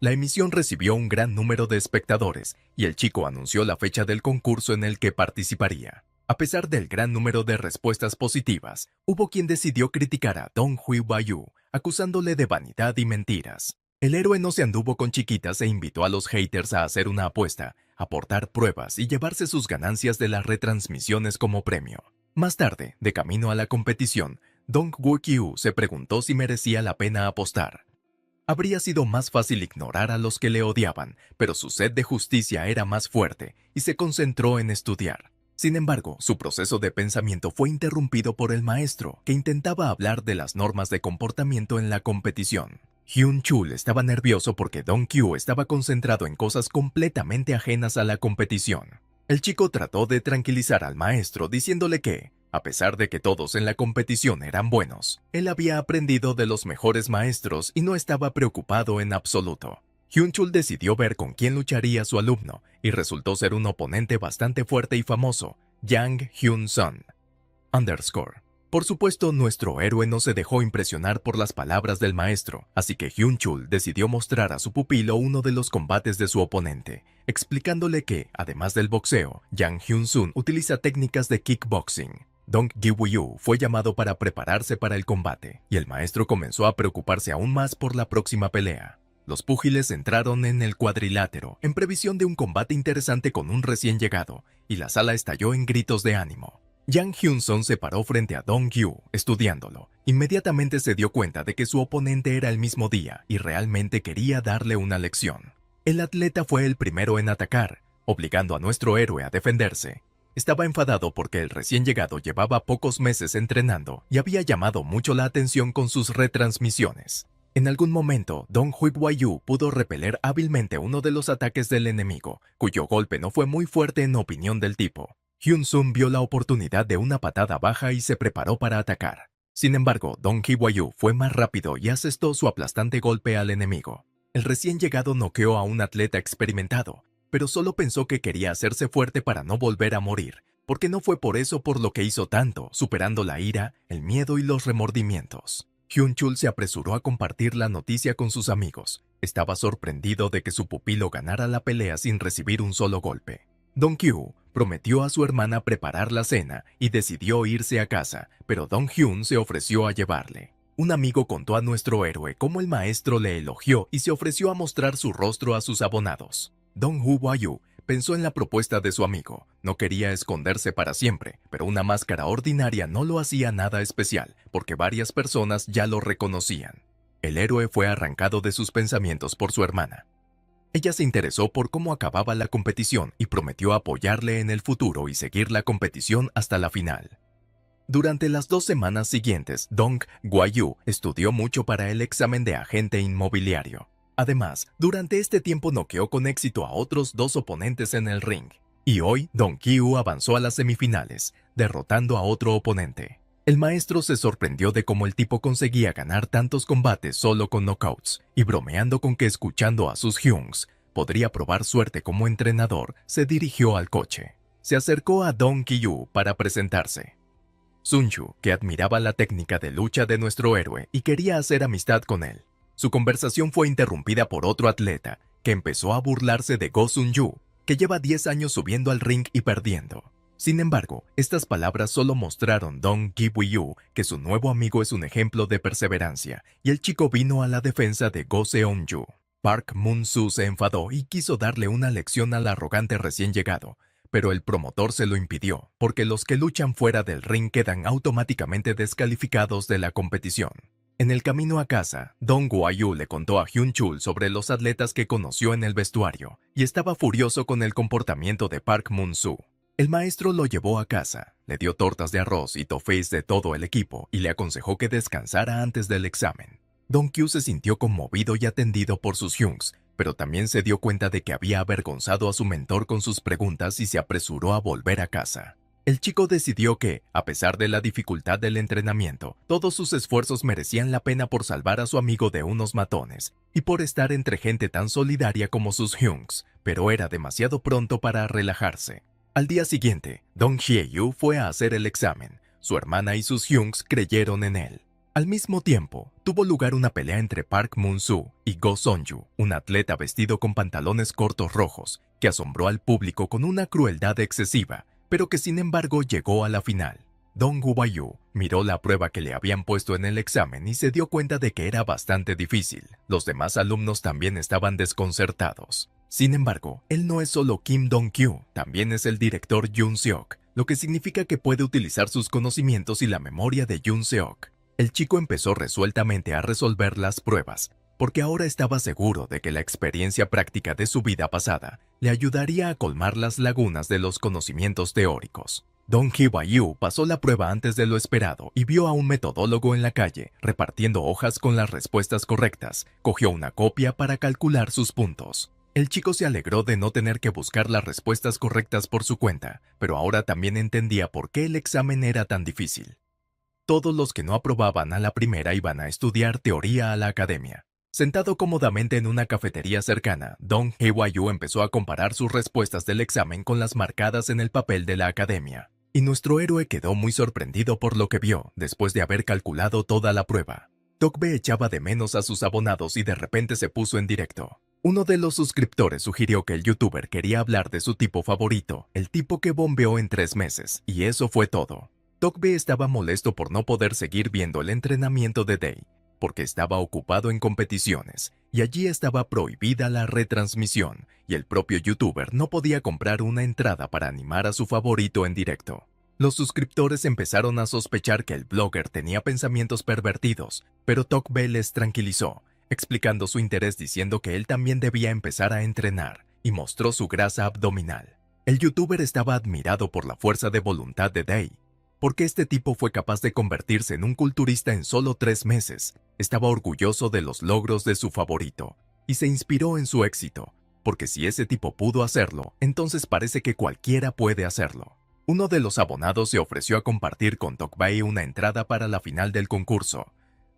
La emisión recibió un gran número de espectadores y el chico anunció la fecha del concurso en el que participaría. A pesar del gran número de respuestas positivas, hubo quien decidió criticar a Dong Hee-woo, acusándole de vanidad y mentiras. El héroe no se anduvo con chiquitas e invitó a los haters a hacer una apuesta, aportar pruebas y llevarse sus ganancias de las retransmisiones como premio. Más tarde, de camino a la competición, Dong Woo-kyu se preguntó si merecía la pena apostar. Habría sido más fácil ignorar a los que le odiaban, pero su sed de justicia era más fuerte y se concentró en estudiar. Sin embargo, su proceso de pensamiento fue interrumpido por el maestro, que intentaba hablar de las normas de comportamiento en la competición. Hyun-chul estaba nervioso porque Dong-kyu estaba concentrado en cosas completamente ajenas a la competición. El chico trató de tranquilizar al maestro diciéndole que, a pesar de que todos en la competición eran buenos, él había aprendido de los mejores maestros y no estaba preocupado en absoluto. Hyun-chul decidió ver con quién lucharía su alumno y resultó ser un oponente bastante fuerte y famoso, Yang Hyun-sun. Por supuesto, nuestro héroe no se dejó impresionar por las palabras del maestro, así que Hyun-chul decidió mostrar a su pupilo uno de los combates de su oponente, explicándole que, además del boxeo, Yang Hyun-sun utiliza técnicas de kickboxing. Dong Gi-woo fue llamado para prepararse para el combate, y el maestro comenzó a preocuparse aún más por la próxima pelea. Los púgiles entraron en el cuadrilátero, en previsión de un combate interesante con un recién llegado, y la sala estalló en gritos de ánimo. Yang Hyun-sun se paró frente a Dong-kyu, estudiándolo. Inmediatamente se dio cuenta de que su oponente era el mismo día y realmente quería darle una lección. El atleta fue el primero en atacar, obligando a nuestro héroe a defenderse. Estaba enfadado porque el recién llegado llevaba pocos meses entrenando y había llamado mucho la atención con sus retransmisiones. En algún momento, Dong Hee-woo pudo repeler hábilmente uno de los ataques del enemigo, cuyo golpe no fue muy fuerte en opinión del tipo. Hyun-sun vio la oportunidad de una patada baja y se preparó para atacar. Sin embargo, Dong Hee-woo fue más rápido y asestó su aplastante golpe al enemigo. El recién llegado noqueó a un atleta experimentado, pero solo pensó que quería hacerse fuerte para no volver a morir, porque no fue por eso por lo que hizo tanto, superando la ira, el miedo y los remordimientos. Hyun-chul se apresuró a compartir la noticia con sus amigos. Estaba sorprendido de que su pupilo ganara la pelea sin recibir un solo golpe. Dong-kyu prometió a su hermana preparar la cena y decidió irse a casa, pero Dong-hyun se ofreció a llevarle. Un amigo contó a nuestro héroe cómo el maestro le elogió y se ofreció a mostrar su rostro a sus abonados. Dong Hee-woo pensó en la propuesta de su amigo. No quería esconderse para siempre, pero una máscara ordinaria no lo hacía nada especial, porque varias personas ya lo reconocían. El héroe fue arrancado de sus pensamientos por su hermana. Ella se interesó por cómo acababa la competición y prometió apoyarle en el futuro y seguir la competición hasta la final. Durante las 2 semanas siguientes, Dong Hee-woo estudió mucho para el examen de agente inmobiliario. Además, durante este tiempo noqueó con éxito a otros 2 oponentes en el ring. Y hoy, Dong-kyu avanzó a las semifinales, derrotando a otro oponente. El maestro se sorprendió de cómo el tipo conseguía ganar tantos combates solo con knockouts, y bromeando con que escuchando a sus hyungs podría probar suerte como entrenador, se dirigió al coche. Se acercó a Dong-kyu para presentarse. Sunju, que admiraba la técnica de lucha de nuestro héroe y quería hacer amistad con él. Su conversación fue interrumpida por otro atleta, que empezó a burlarse de Go Sun-yu, que lleva 10 años subiendo al ring y perdiendo. Sin embargo, estas palabras solo mostraron Dong Gi-woo que su nuevo amigo es un ejemplo de perseverancia, y el chico vino a la defensa de Go Seon-yu. Park Moon-soo se enfadó y quiso darle una lección al arrogante recién llegado, pero el promotor se lo impidió, porque los que luchan fuera del ring quedan automáticamente descalificados de la competición. En el camino a casa, Dong Hee-woo le contó a Hyun-chul sobre los atletas que conoció en el vestuario, y estaba furioso con el comportamiento de Park Moon-soo. El maestro lo llevó a casa, le dio tortas de arroz y toffees de todo el equipo y le aconsejó que descansara antes del examen. Dong-kyu se sintió conmovido y atendido por sus hyungs, pero también se dio cuenta de que había avergonzado a su mentor con sus preguntas y se apresuró a volver a casa. El chico decidió que, a pesar de la dificultad del entrenamiento, todos sus esfuerzos merecían la pena por salvar a su amigo de unos matones y por estar entre gente tan solidaria como sus Hyungs, pero era demasiado pronto para relajarse. Al día siguiente, Dong Hye-yu fue a hacer el examen. Su hermana y sus Hyungs creyeron en él. Al mismo tiempo, tuvo lugar una pelea entre Park Moon-soo y Go Son-yu, un atleta vestido con pantalones cortos rojos, que asombró al público con una crueldad excesiva, pero que sin embargo llegó a la final. Dong Hwa-yu miró la prueba que le habían puesto en el examen y se dio cuenta de que era bastante difícil. Los demás alumnos también estaban desconcertados. Sin embargo, él no es solo Kim Dong-kyu, también es el director Yoon Seok, lo que significa que puede utilizar sus conocimientos y la memoria de Yoon Seok. El chico empezó resueltamente a resolver las pruebas, porque ahora estaba seguro de que la experiencia práctica de su vida pasada le ayudaría a colmar las lagunas de los conocimientos teóricos. Dong Hwa-yu pasó la prueba antes de lo esperado y vio a un metodólogo en la calle repartiendo hojas con las respuestas correctas. Cogió una copia para calcular sus puntos. El chico se alegró de no tener que buscar las respuestas correctas por su cuenta, pero ahora también entendía por qué el examen era tan difícil. Todos los que no aprobaban a la primera iban a estudiar teoría a la academia. Sentado cómodamente en una cafetería cercana, Dong Hwa-yu empezó a comparar sus respuestas del examen con las marcadas en el papel de la academia. Y nuestro héroe quedó muy sorprendido por lo que vio después de haber calculado toda la prueba. Tokbe echaba de menos a sus abonados y de repente se puso en directo. Uno de los suscriptores sugirió que el youtuber quería hablar de su tipo favorito, el tipo que bombeó en 3 meses, y eso fue todo. Tokbe estaba molesto por no poder seguir viendo el entrenamiento de Day, porque estaba ocupado en competiciones, y allí estaba prohibida la retransmisión, y el propio youtuber no podía comprar una entrada para animar a su favorito en directo. Los suscriptores empezaron a sospechar que el blogger tenía pensamientos pervertidos, pero Tokbe les tranquilizó, explicando su interés diciendo que él también debía empezar a entrenar, y mostró su grasa abdominal. El youtuber estaba admirado por la fuerza de voluntad de Day, porque este tipo fue capaz de convertirse en un culturista en solo 3 meses. Estaba orgulloso de los logros de su favorito, y se inspiró en su éxito, porque si ese tipo pudo hacerlo, entonces parece que cualquiera puede hacerlo. Uno de los abonados se ofreció a compartir con Tokbae una entrada para la final del concurso,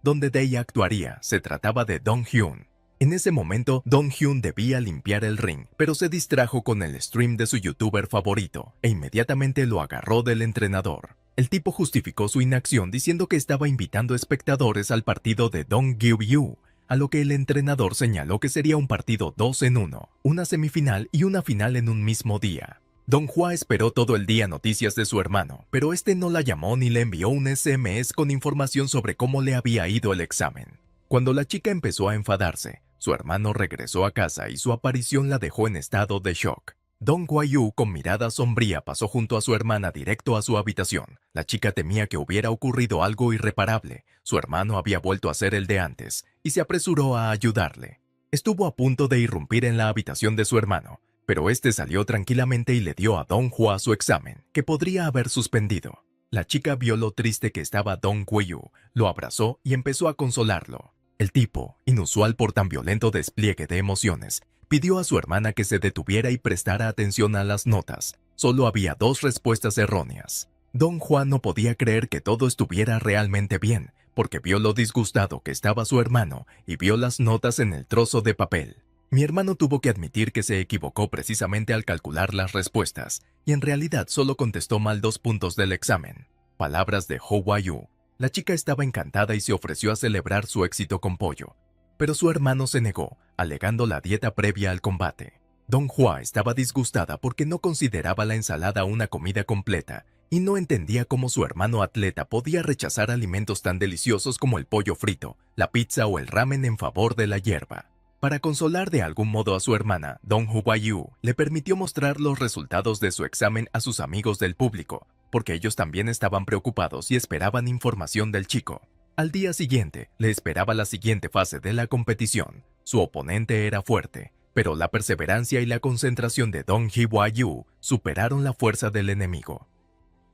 donde Day actuaría. Se trataba de Dong Hyun. En ese momento, Dong Hyun debía limpiar el ring, pero se distrajo con el stream de su youtuber favorito, e inmediatamente lo agarró del entrenador. El tipo justificó su inacción diciendo que estaba invitando espectadores al partido de Dong Gyu-yu, a lo que el entrenador señaló que sería un partido 2 en 1, una semifinal y una final en un mismo día. Dong Hwa esperó todo el día noticias de su hermano, pero este no la llamó ni le envió un SMS con información sobre cómo le había ido el examen. Cuando la chica empezó a enfadarse, su hermano regresó a casa y su aparición la dejó en estado de shock. Dong Hwa-yu, con mirada sombría, pasó junto a su hermana directo a su habitación. La chica temía que hubiera ocurrido algo irreparable. Su hermano había vuelto a ser el de antes, y se apresuró a ayudarle. Estuvo a punto de irrumpir en la habitación de su hermano, pero este salió tranquilamente y le dio a Dong Hwa su examen, que podría haber suspendido. La chica vio lo triste que estaba Dong Hwa-yu, lo abrazó y empezó a consolarlo. El tipo, inusual por tan violento despliegue de emociones, pidió a su hermana que se detuviera y prestara atención a las notas. Solo había 2 respuestas erróneas. Dong Hwa no podía creer que todo estuviera realmente bien, porque vio lo disgustado que estaba su hermano y vio las notas en el trozo de papel. Mi hermano tuvo que admitir que se equivocó precisamente al calcular las respuestas, y en realidad solo contestó mal 2 puntos del examen. Palabras de Hwa-yu. La chica estaba encantada y se ofreció a celebrar su éxito con pollo, pero su hermano se negó, alegando la dieta previa al combate. Dong Hwa estaba disgustada porque no consideraba la ensalada una comida completa y no entendía cómo su hermano atleta podía rechazar alimentos tan deliciosos como el pollo frito, la pizza o el ramen en favor de la hierba. Para consolar de algún modo a su hermana, Dong Hwa-yu le permitió mostrar los resultados de su examen a sus amigos del público, porque ellos también estaban preocupados y esperaban información del chico. Al día siguiente, le esperaba la siguiente fase de la competición. Su oponente era fuerte, pero la perseverancia y la concentración de Dong Hwa-yu superaron la fuerza del enemigo.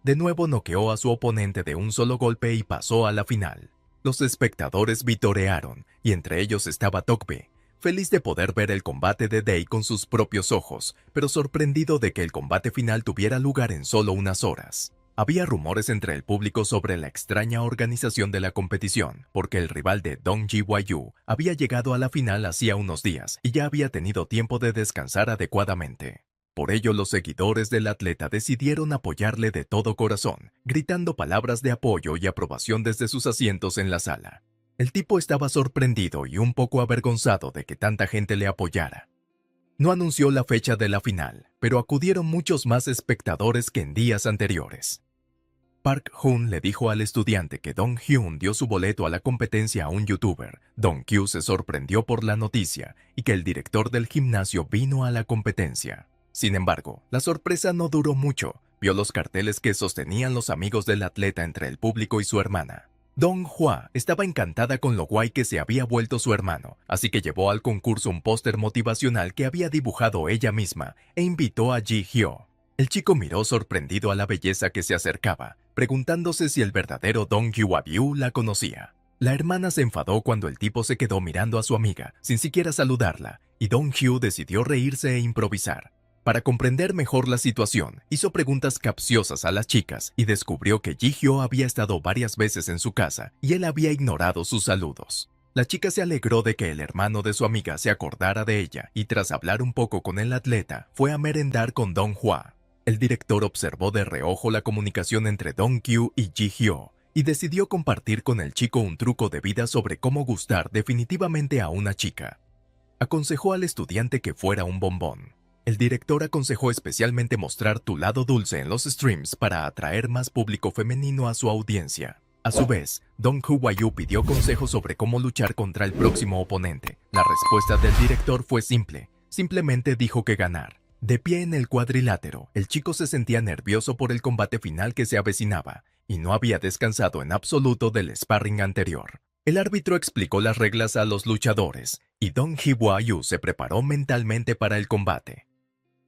De nuevo noqueó a su oponente de un solo golpe y pasó a la final. Los espectadores vitorearon, y entre ellos estaba Tokbe. feliz de poder ver el combate de Day con sus propios ojos, pero sorprendido de que el combate final tuviera lugar en solo unas horas. Había rumores entre el público sobre la extraña organización de la competición, porque el rival de Dong Ji-Hwa-Yu había llegado a la final hacía unos días y ya había tenido tiempo de descansar adecuadamente. Por ello, los seguidores del atleta decidieron apoyarle de todo corazón, gritando palabras de apoyo y aprobación desde sus asientos en la sala. El tipo estaba sorprendido y un poco avergonzado de que tanta gente le apoyara. No anunció la fecha de la final, pero acudieron muchos más espectadores que en días anteriores. Park Hoon le dijo al estudiante que Dong Hyun dio su boleto a la competencia a un youtuber. Dong Kyu se sorprendió por la noticia y que el director del gimnasio vino a la competencia. Sin embargo, la sorpresa no duró mucho. Vio los carteles que sostenían los amigos del atleta entre el público y su hermana. Dong Hwa estaba encantada con lo guay que se había vuelto su hermano, así que llevó al concurso un póster motivacional que había dibujado ella misma e invitó a Ji Hyo. El chico miró sorprendido a la belleza que se acercaba, preguntándose si el verdadero Dong Hwa-Byu la conocía. La hermana se enfadó cuando el tipo se quedó mirando a su amiga, sin siquiera saludarla, y Dong Hyu decidió reírse e improvisar. Para comprender mejor la situación, hizo preguntas capciosas a las chicas y descubrió que Ji Hyo había estado varias veces en su casa y él había ignorado sus saludos. La chica se alegró de que el hermano de su amiga se acordara de ella y tras hablar un poco con el atleta, fue a merendar con Dong Hwa. El director observó de reojo la comunicación entre Dong Kyu y Ji Hyo y decidió compartir con el chico un truco de vida sobre cómo gustar definitivamente a una chica. Aconsejó al estudiante que fuera un bombón. El director aconsejó especialmente mostrar tu lado dulce en los streams para atraer más público femenino a su audiencia. A su vez, Dong Hwa-Yu pidió consejos sobre cómo luchar contra el próximo oponente. La respuesta del director fue simple, simplemente dijo que ganar. De pie en el cuadrilátero, el chico se sentía nervioso por el combate final que se avecinaba, y no había descansado en absoluto del sparring anterior. El árbitro explicó las reglas a los luchadores, y Dong Hwa-Yu se preparó mentalmente para el combate.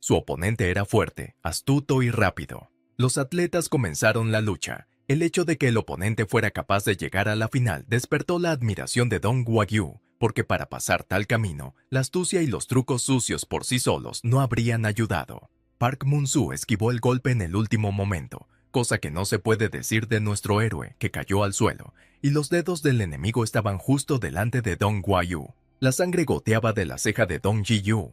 Su oponente era fuerte, astuto y rápido. Los atletas comenzaron la lucha. El hecho de que el oponente fuera capaz de llegar a la final despertó la admiración de Dong Hwa-Yu, porque para pasar tal camino, la astucia y los trucos sucios por sí solos no habrían ayudado. Park Moon-soo esquivó el golpe en el último momento, cosa que no se puede decir de nuestro héroe, que cayó al suelo, y los dedos del enemigo estaban justo delante de Dong Hwa-Yu. La sangre goteaba de la ceja de Dong Ji-Yu.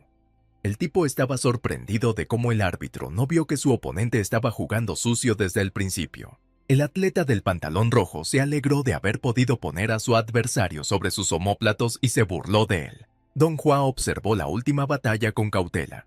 El tipo estaba sorprendido de cómo el árbitro no vio que su oponente estaba jugando sucio desde el principio. El atleta del pantalón rojo se alegró de haber podido poner a su adversario sobre sus omóplatos y se burló de él. Dong Hwa observó la última batalla con cautela.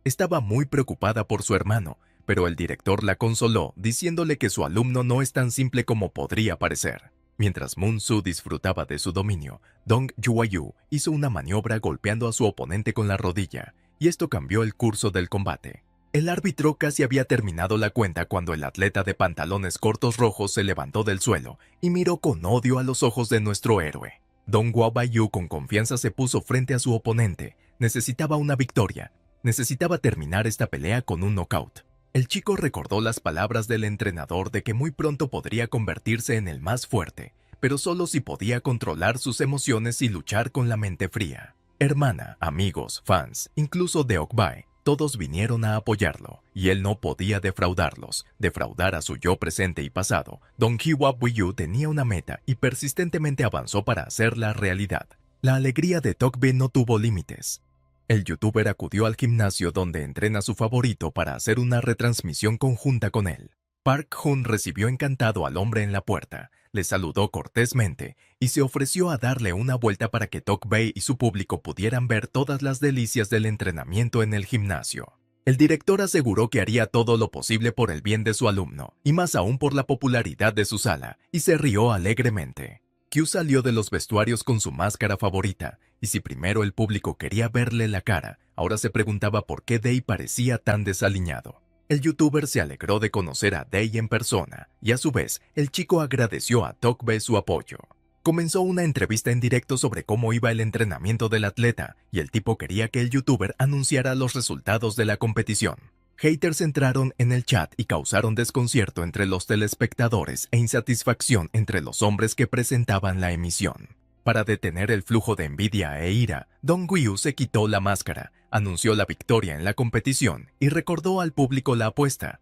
Estaba muy preocupada por su hermano, pero el director la consoló diciéndole que su alumno no es tan simple como podría parecer. Mientras Moon-soo disfrutaba de su dominio, Dong Hwa-Yu hizo una maniobra golpeando a su oponente con la rodilla, y esto cambió el curso del combate. El árbitro casi había terminado la cuenta cuando el atleta de pantalones cortos rojos se levantó del suelo y miró con odio a los ojos de nuestro héroe. Dong Hwa-Yu con confianza se puso frente a su oponente. Necesitaba una victoria. Necesitaba terminar esta pelea con un knockout. El chico recordó las palabras del entrenador de que muy pronto podría convertirse en el más fuerte, pero solo si podía controlar sus emociones y luchar con la mente fría. Hermana, amigos, fans, incluso Deokbae, todos vinieron a apoyarlo, y él no podía defraudarlos, defraudar a su yo presente y pasado. Dong Hwa-Byu tenía una meta y persistentemente avanzó para hacerla realidad. La alegría de Tokbe no tuvo límites. El youtuber acudió al gimnasio donde entrena su favorito para hacer una retransmisión conjunta con él. Park Hoon recibió encantado al hombre en la puerta, le saludó cortésmente y se ofreció a darle una vuelta para que Tokbae y su público pudieran ver todas las delicias del entrenamiento en el gimnasio. El director aseguró que haría todo lo posible por el bien de su alumno, y más aún por la popularidad de su sala, y se rió alegremente. Kyu salió de los vestuarios con su máscara favorita, y si primero el público quería verle la cara, ahora se preguntaba por qué Day parecía tan desaliñado. El youtuber se alegró de conocer a Day en persona, y a su vez, el chico agradeció a Tokbe su apoyo. Comenzó una entrevista en directo sobre cómo iba el entrenamiento del atleta, y el tipo quería que el youtuber anunciara los resultados de la competición. Haters entraron en el chat y causaron desconcierto entre los telespectadores e insatisfacción entre los hombres que presentaban la emisión. Para detener el flujo de envidia e ira, Dong Guiyu se quitó la máscara, anunció la victoria en la competición y recordó al público la apuesta,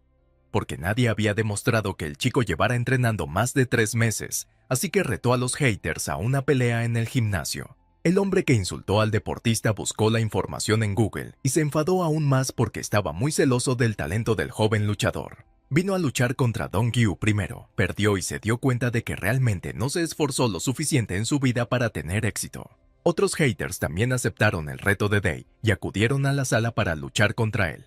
porque nadie había demostrado que el chico llevara entrenando más de 3 meses, así que retó a los haters a una pelea en el gimnasio. El hombre que insultó al deportista buscó la información en Google y se enfadó aún más porque estaba muy celoso del talento del joven luchador. Vino a luchar contra Dong Guiyu primero, perdió y se dio cuenta de que realmente no se esforzó lo suficiente en su vida para tener éxito. Otros haters también aceptaron el reto de Day y acudieron a la sala para luchar contra él.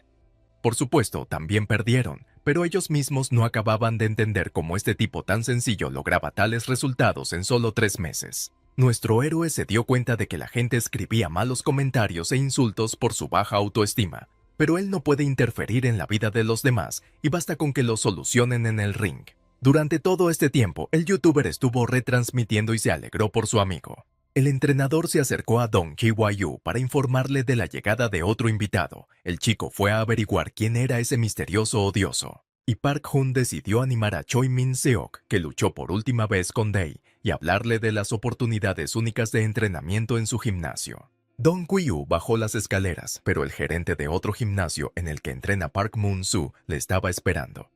Por supuesto, también perdieron, pero ellos mismos no acababan de entender cómo este tipo tan sencillo lograba tales resultados en solo 3 meses. Nuestro héroe se dio cuenta de que la gente escribía malos comentarios e insultos por su baja autoestima, pero él no puede interferir en la vida de los demás y basta con que lo solucionen en el ring. Durante todo este tiempo, el youtuber estuvo retransmitiendo y se alegró por su amigo. El entrenador se acercó a Dong Hwa-yu para informarle de la llegada de otro invitado. El chico fue a averiguar quién era ese misterioso odioso. Y Park Hun decidió animar a Choi Min-seok, que luchó por última vez con Day, y hablarle de las oportunidades únicas de entrenamiento en su gimnasio. Dong Guiyu bajó las escaleras, pero el gerente de otro gimnasio en el que entrena Park Moon-soo le estaba esperando.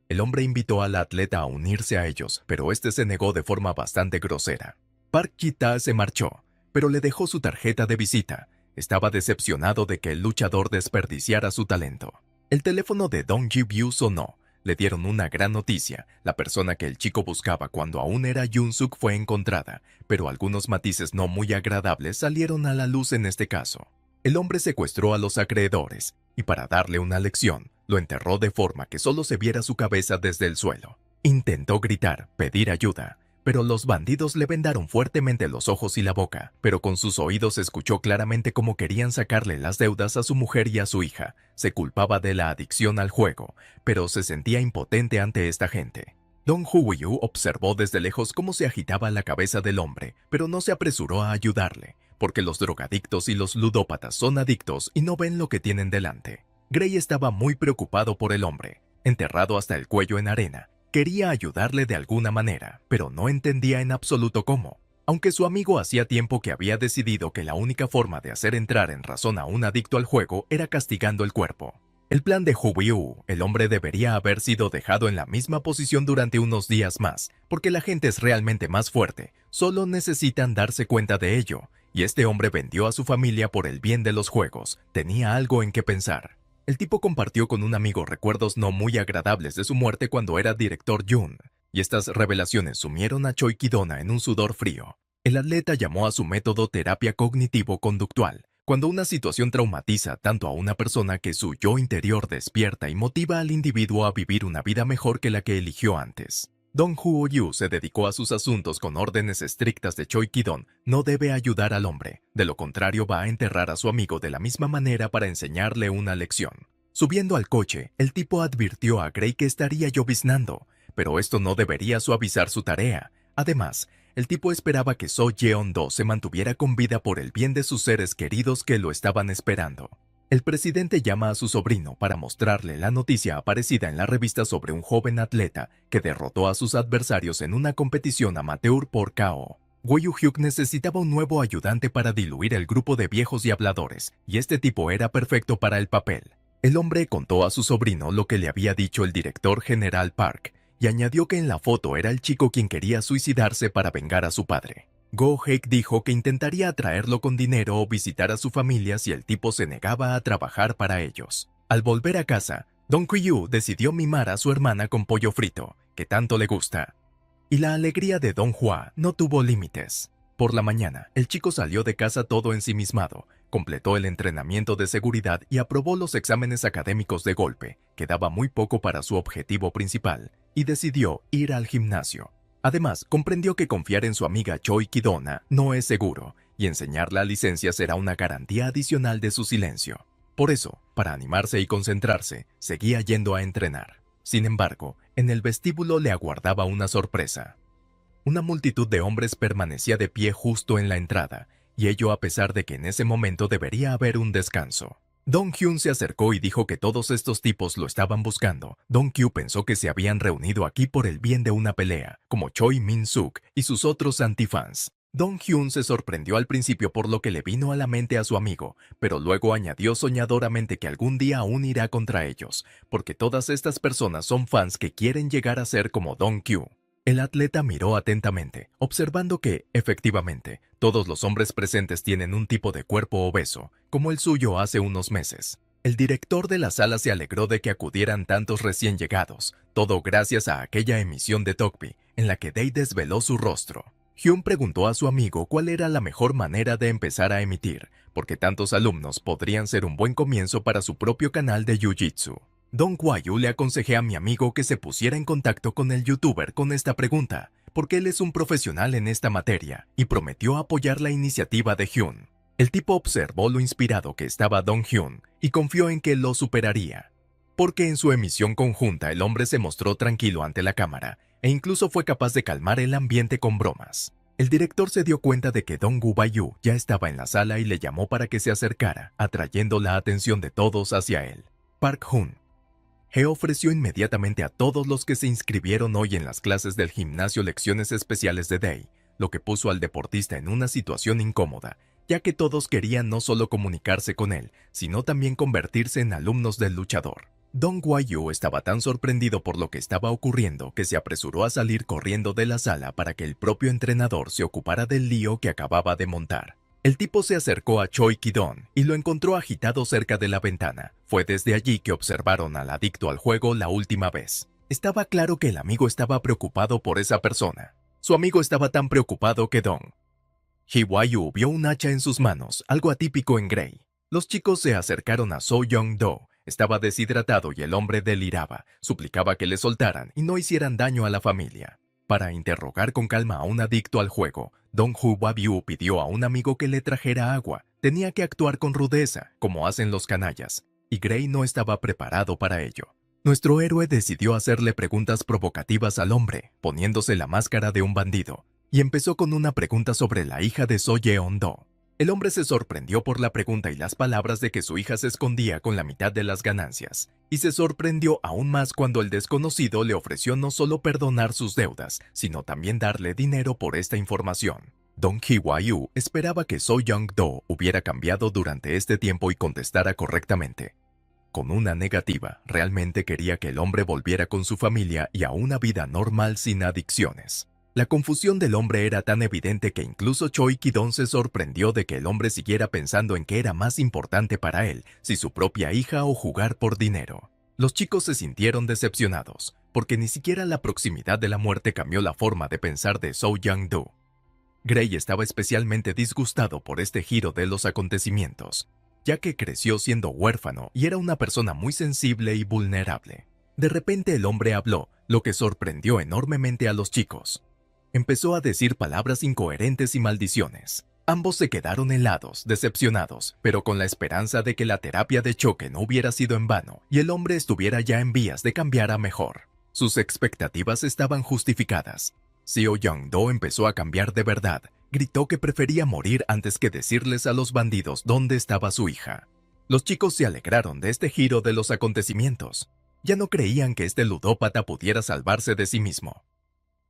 El hombre invitó al atleta a unirse a ellos, pero este se negó de forma bastante grosera. Park Ji-ta se marchó, pero le dejó su tarjeta de visita. Estaba decepcionado de que el luchador desperdiciara su talento. El teléfono de Dong Ji-byu sonó. Le dieron una gran noticia. La persona que el chico buscaba cuando aún era Yoon-suk fue encontrada, pero algunos matices no muy agradables salieron a la luz en este caso. El hombre secuestró a los acreedores, y para darle una lección, lo enterró de forma que solo se viera su cabeza desde el suelo. Intentó gritar, pedir ayuda, pero los bandidos le vendaron fuertemente los ojos y la boca, pero con sus oídos escuchó claramente cómo querían sacarle las deudas a su mujer y a su hija. Se culpaba de la adicción al juego, pero se sentía impotente ante esta gente. Dong Hwa-yu observó desde lejos cómo se agitaba la cabeza del hombre, pero no se apresuró a ayudarle, porque los drogadictos y los ludópatas son adictos y no ven lo que tienen delante. Gray estaba muy preocupado por el hombre, enterrado hasta el cuello en arena. Quería ayudarle de alguna manera, pero no entendía en absoluto cómo. Aunque su amigo hacía tiempo que había decidido que la única forma de hacer entrar en razón a un adicto al juego era castigando el cuerpo. El plan de Hwa-yu, el hombre debería haber sido dejado en la misma posición durante unos días más, porque la gente es realmente más fuerte, solo necesitan darse cuenta de ello, y este hombre vendió a su familia por el bien de los juegos, tenía algo en qué pensar. El tipo compartió con un amigo recuerdos no muy agradables de su muerte cuando era director Jun, y estas revelaciones sumieron a Choi Ki-dona en un sudor frío. El atleta llamó a su método terapia cognitivo-conductual, cuando una situación traumatiza tanto a una persona que su yo interior despierta y motiva al individuo a vivir una vida mejor que la que eligió antes. Dong Hwa-yu se dedicó a sus asuntos con órdenes estrictas de Choi Ki-don. No debe ayudar al hombre, de lo contrario va a enterrar a su amigo de la misma manera para enseñarle una lección. Subiendo al coche, el tipo advirtió a Gray que estaría lloviznando, pero esto no debería suavizar su tarea. Además, el tipo esperaba que So Yeon-do se mantuviera con vida por el bien de sus seres queridos que lo estaban esperando. El presidente llama a su sobrino para mostrarle la noticia aparecida en la revista sobre un joven atleta que derrotó a sus adversarios en una competición amateur por KO. Woo Hyuk necesitaba un nuevo ayudante para diluir el grupo de viejos y habladores, y este tipo era perfecto para el papel. El hombre contó a su sobrino lo que le había dicho el director general Park, y añadió que en la foto era el chico quien quería suicidarse para vengar a su padre. Go-Haek dijo que intentaría atraerlo con dinero o visitar a su familia si el tipo se negaba a trabajar para ellos. Al volver a casa, Dong Guiyu decidió mimar a su hermana con pollo frito, que tanto le gusta. Y la alegría de Dong Hwa no tuvo límites. Por la mañana, el chico salió de casa todo ensimismado, completó el entrenamiento de seguridad y aprobó los exámenes académicos de golpe, quedaba muy poco para su objetivo principal, y decidió ir al gimnasio. Además, comprendió que confiar en su amiga Choi Ki-dona no es seguro, y enseñar la licencia será una garantía adicional de su silencio. Por eso, para animarse y concentrarse, seguía yendo a entrenar. Sin embargo, en el vestíbulo le aguardaba una sorpresa. Una multitud de hombres permanecía de pie justo en la entrada, y ello a pesar de que en ese momento debería haber un descanso. Dong Hyun se acercó y dijo que todos estos tipos lo estaban buscando. Dong Kyu pensó que se habían reunido aquí por el bien de una pelea, como Choi Min-suk y sus otros antifans. Dong Hyun se sorprendió al principio por lo que le vino a la mente a su amigo, pero luego añadió soñadoramente que algún día aún irá contra ellos, porque todas estas personas son fans que quieren llegar a ser como Dong Kyu. El atleta miró atentamente, observando que, efectivamente, todos los hombres presentes tienen un tipo de cuerpo obeso, como el suyo hace unos meses. El director de la sala se alegró de que acudieran tantos recién llegados, todo gracias a aquella emisión de Tokpi, en la que Dae desveló su rostro. Hyun preguntó a su amigo cuál era la mejor manera de empezar a emitir, porque tantos alumnos podrían ser un buen comienzo para su propio canal de Jiu-Jitsu. Dong Hwa-yu le aconsejé a mi amigo que se pusiera en contacto con el youtuber con esta pregunta, porque él es un profesional en esta materia, y prometió apoyar la iniciativa de Hyun. El tipo observó lo inspirado que estaba Dong Hyun y confió en que lo superaría. Porque en su emisión conjunta el hombre se mostró tranquilo ante la cámara, e incluso fue capaz de calmar el ambiente con bromas. El director se dio cuenta de que Dong Hwa-yu ya estaba en la sala y le llamó para que se acercara, atrayendo la atención de todos hacia él. Park Hun. He ofreció inmediatamente a todos los que se inscribieron hoy en las clases del gimnasio lecciones especiales de Dae, lo que puso al deportista en una situación incómoda, ya que todos querían no solo comunicarse con él, sino también convertirse en alumnos del luchador. Dong Hwa-yu estaba tan sorprendido por lo que estaba ocurriendo que se apresuró a salir corriendo de la sala para que el propio entrenador se ocupara del lío que acababa de montar. El tipo se acercó a Choi Ki-dong y lo encontró agitado cerca de la ventana. Fue desde allí que observaron al adicto al juego la última vez. Estaba claro que el amigo estaba preocupado por esa persona. Su amigo estaba tan preocupado que Dong Hwa-yu vio un hacha en sus manos, algo atípico en Gray. Los chicos se acercaron a So Young-do. Estaba deshidratado y el hombre deliraba, suplicaba que le soltaran y no hicieran daño a la familia. Para interrogar con calma a un adicto al juego, Dong Hwa-yu pidió a un amigo que le trajera agua. Tenía que actuar con rudeza, como hacen los canallas, y Gray no estaba preparado para ello. Nuestro héroe decidió hacerle preguntas provocativas al hombre, poniéndose la máscara de un bandido, y empezó con una pregunta sobre la hija de So Yeon-do. El hombre se sorprendió por la pregunta y las palabras de que su hija se escondía con la mitad de las ganancias, y se sorprendió aún más cuando el desconocido le ofreció no solo perdonar sus deudas, sino también darle dinero por esta información. Dong Hwa-yu esperaba que So Young-do hubiera cambiado durante este tiempo y contestara correctamente. Con una negativa, realmente quería que el hombre volviera con su familia y a una vida normal sin adicciones. La confusión del hombre era tan evidente que incluso Choi Ki-dong se sorprendió de que el hombre siguiera pensando en qué era más importante para él, si su propia hija o jugar por dinero. Los chicos se sintieron decepcionados, porque ni siquiera la proximidad de la muerte cambió la forma de pensar de So Young-do. Gray estaba especialmente disgustado por este giro de los acontecimientos, ya que creció siendo huérfano y era una persona muy sensible y vulnerable. De repente el hombre habló, lo que sorprendió enormemente a los chicos. Empezó a decir palabras incoherentes y maldiciones. Ambos se quedaron helados, decepcionados, pero con la esperanza de que la terapia de choque no hubiera sido en vano y el hombre estuviera ya en vías de cambiar a mejor. Sus expectativas estaban justificadas. Seo Young-do empezó a cambiar de verdad. Gritó que prefería morir antes que decirles a los bandidos dónde estaba su hija. Los chicos se alegraron de este giro de los acontecimientos. Ya no creían que este ludópata pudiera salvarse de sí mismo.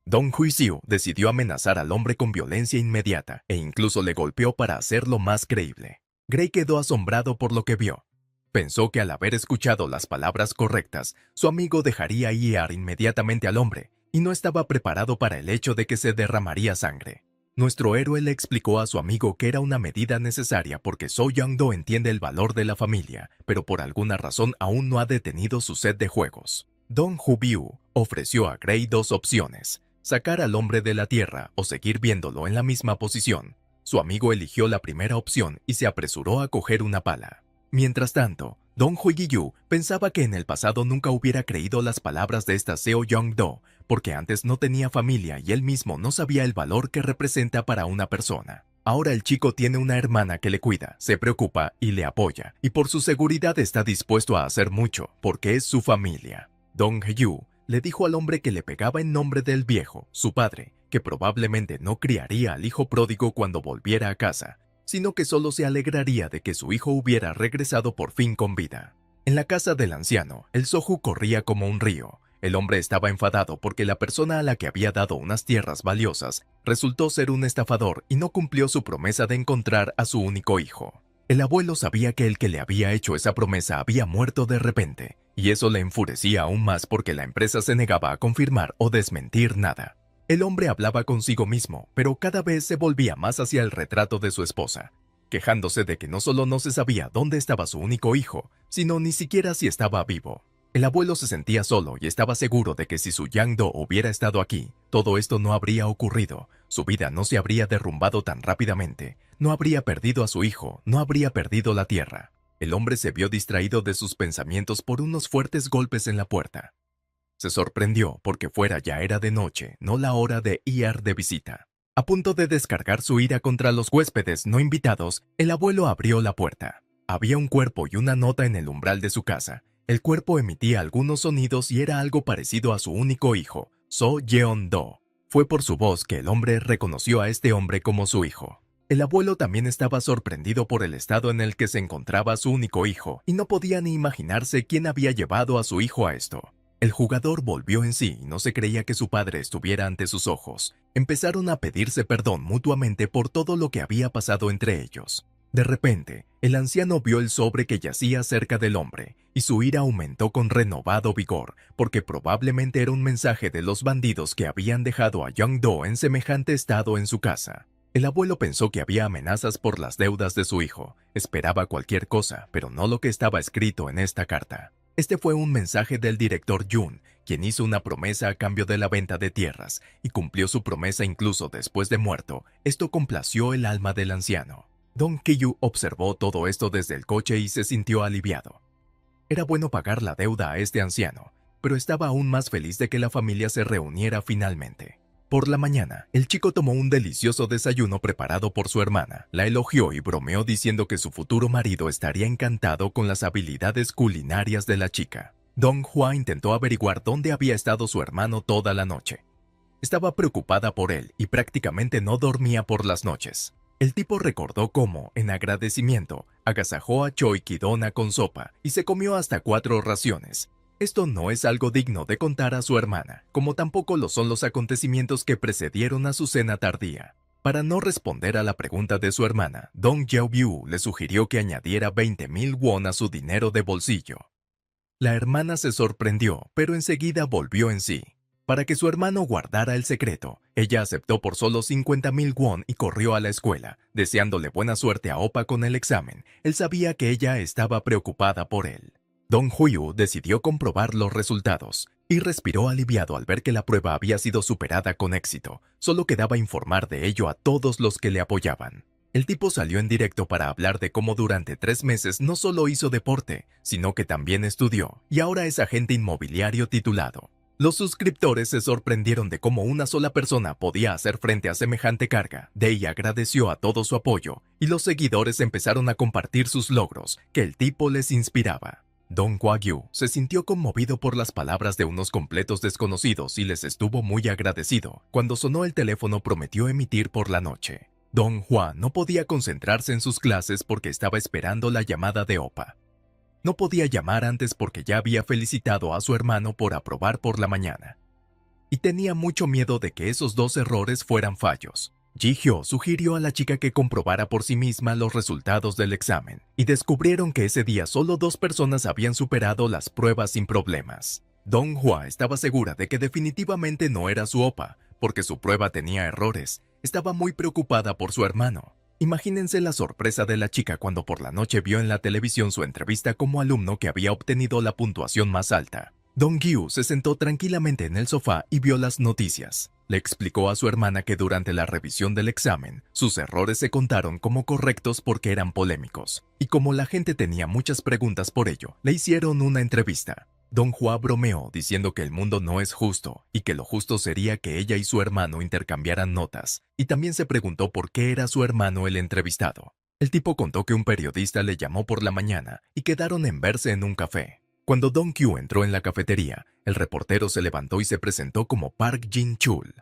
Dong Hui-siu decidió amenazar al hombre con violencia inmediata e incluso le golpeó para hacerlo más creíble. Gray quedó asombrado por lo que vio. Pensó que al haber escuchado las palabras correctas, su amigo dejaría ir inmediatamente al hombre, y no estaba preparado para el hecho de que se derramaría sangre. Nuestro héroe le explicó a su amigo que era una medida necesaria porque So Young-do entiende el valor de la familia, pero por alguna razón aún no ha detenido su sed de juegos. Dong Hu-biu ofreció a Gray dos opciones: sacar al hombre de la tierra o seguir viéndolo en la misma posición. Su amigo eligió la primera opción y se apresuró a coger una pala. Mientras tanto, Dong Hwi-yu pensaba que en el pasado nunca hubiera creído las palabras de esta Seo Young-do, porque antes no tenía familia y él mismo no sabía el valor que representa para una persona. Ahora el chico tiene una hermana que le cuida, se preocupa y le apoya, y por su seguridad está dispuesto a hacer mucho, porque es su familia. Dong Hye-yu le dijo al hombre que le pegaba en nombre del viejo, su padre, que probablemente no criaría al hijo pródigo cuando volviera a casa, sino que solo se alegraría de que su hijo hubiera regresado por fin con vida. En la casa del anciano, el Soju corría como un río. El hombre estaba enfadado porque la persona a la que había dado unas tierras valiosas resultó ser un estafador y no cumplió su promesa de encontrar a su único hijo. El abuelo sabía que el que le había hecho esa promesa había muerto de repente, y eso le enfurecía aún más porque la empresa se negaba a confirmar o desmentir nada. El hombre hablaba consigo mismo, pero cada vez se volvía más hacia el retrato de su esposa, quejándose de que no solo no se sabía dónde estaba su único hijo, sino ni siquiera si estaba vivo. El abuelo se sentía solo y estaba seguro de que si su Yang-do hubiera estado aquí, todo esto no habría ocurrido, su vida no se habría derrumbado tan rápidamente, no habría perdido a su hijo, no habría perdido la tierra. El hombre se vio distraído de sus pensamientos por unos fuertes golpes en la puerta. Se sorprendió porque fuera ya era de noche, no la hora de ir de visita. A punto de descargar su ira contra los huéspedes no invitados, el abuelo abrió la puerta. Había un cuerpo y una nota en el umbral de su casa. El cuerpo emitía algunos sonidos y era algo parecido a su único hijo, So Yeon-do. Fue por su voz que el hombre reconoció a este hombre como su hijo. El abuelo también estaba sorprendido por el estado en el que se encontraba su único hijo y no podía ni imaginarse quién había llevado a su hijo a esto. El jugador volvió en sí y no se creía que su padre estuviera ante sus ojos. Empezaron a pedirse perdón mutuamente por todo lo que había pasado entre ellos. De repente, el anciano vio el sobre que yacía cerca del hombre, y su ira aumentó con renovado vigor, porque probablemente era un mensaje de los bandidos que habían dejado a Young-do en semejante estado en su casa. El abuelo pensó que había amenazas por las deudas de su hijo. Esperaba cualquier cosa, pero no lo que estaba escrito en esta carta. Este fue un mensaje del director Jun, quien hizo una promesa a cambio de la venta de tierras, y cumplió su promesa incluso después de muerto. Esto complació el alma del anciano. Don Kiyu observó todo esto desde el coche y se sintió aliviado. Era bueno pagar la deuda a este anciano, pero estaba aún más feliz de que la familia se reuniera finalmente. Por la mañana, el chico tomó un delicioso desayuno preparado por su hermana, la elogió y bromeó diciendo que su futuro marido estaría encantado con las habilidades culinarias de la chica. Don Hua intentó averiguar dónde había estado su hermano toda la noche. Estaba preocupada por él y prácticamente no dormía por las noches. El tipo recordó cómo, en agradecimiento, agasajó a Choi Kidona con sopa y se comió hasta 4 raciones. Esto no es algo digno de contar a su hermana, como tampoco lo son los acontecimientos que precedieron a su cena tardía. Para no responder a la pregunta de su hermana, Dong Yeobyu le sugirió que añadiera 20,000 won a su dinero de bolsillo. La hermana se sorprendió, pero enseguida volvió en sí. Para que su hermano guardara el secreto, ella aceptó por solo 50,000 won y corrió a la escuela, deseándole buena suerte a Opa con el examen. Él sabía que ella estaba preocupada por él. Don Huyu decidió comprobar los resultados y respiró aliviado al ver que la prueba había sido superada con éxito. Solo quedaba informar de ello a todos los que le apoyaban. El tipo salió en directo para hablar de cómo durante 3 meses no solo hizo deporte, sino que también estudió y ahora es agente inmobiliario titulado. Los suscriptores se sorprendieron de cómo una sola persona podía hacer frente a semejante carga. Dei agradeció a todo su apoyo y los seguidores empezaron a compartir sus logros, que el tipo les inspiraba. Don Kwagyu se sintió conmovido por las palabras de unos completos desconocidos y les estuvo muy agradecido. Cuando sonó el teléfono prometió emitir por la noche. Don Hua no podía concentrarse en sus clases porque estaba esperando la llamada de Opa. No podía llamar antes porque ya había felicitado a su hermano por aprobar por la mañana. Y tenía mucho miedo de que esos 2 errores fueran fallos. Ji-hyo sugirió a la chica que comprobara por sí misma los resultados del examen, y descubrieron que ese día solo 2 personas habían superado las pruebas sin problemas. Don Hua estaba segura de que definitivamente no era su Opa, porque su prueba tenía errores. Estaba muy preocupada por su hermano. Imagínense la sorpresa de la chica cuando por la noche vio en la televisión su entrevista como alumno que había obtenido la puntuación más alta. Don Gyu se sentó tranquilamente en el sofá y vio las noticias. Le explicó a su hermana que durante la revisión del examen, sus errores se contaron como correctos porque eran polémicos, y como la gente tenía muchas preguntas por ello, le hicieron una entrevista. Don Hua bromeó diciendo que el mundo no es justo y que lo justo sería que ella y su hermano intercambiaran notas, y también se preguntó por qué era su hermano el entrevistado. El tipo contó que un periodista le llamó por la mañana y quedaron en verse en un café. Cuando Don Q entró en la cafetería, el reportero se levantó y se presentó como Park Jin-chul.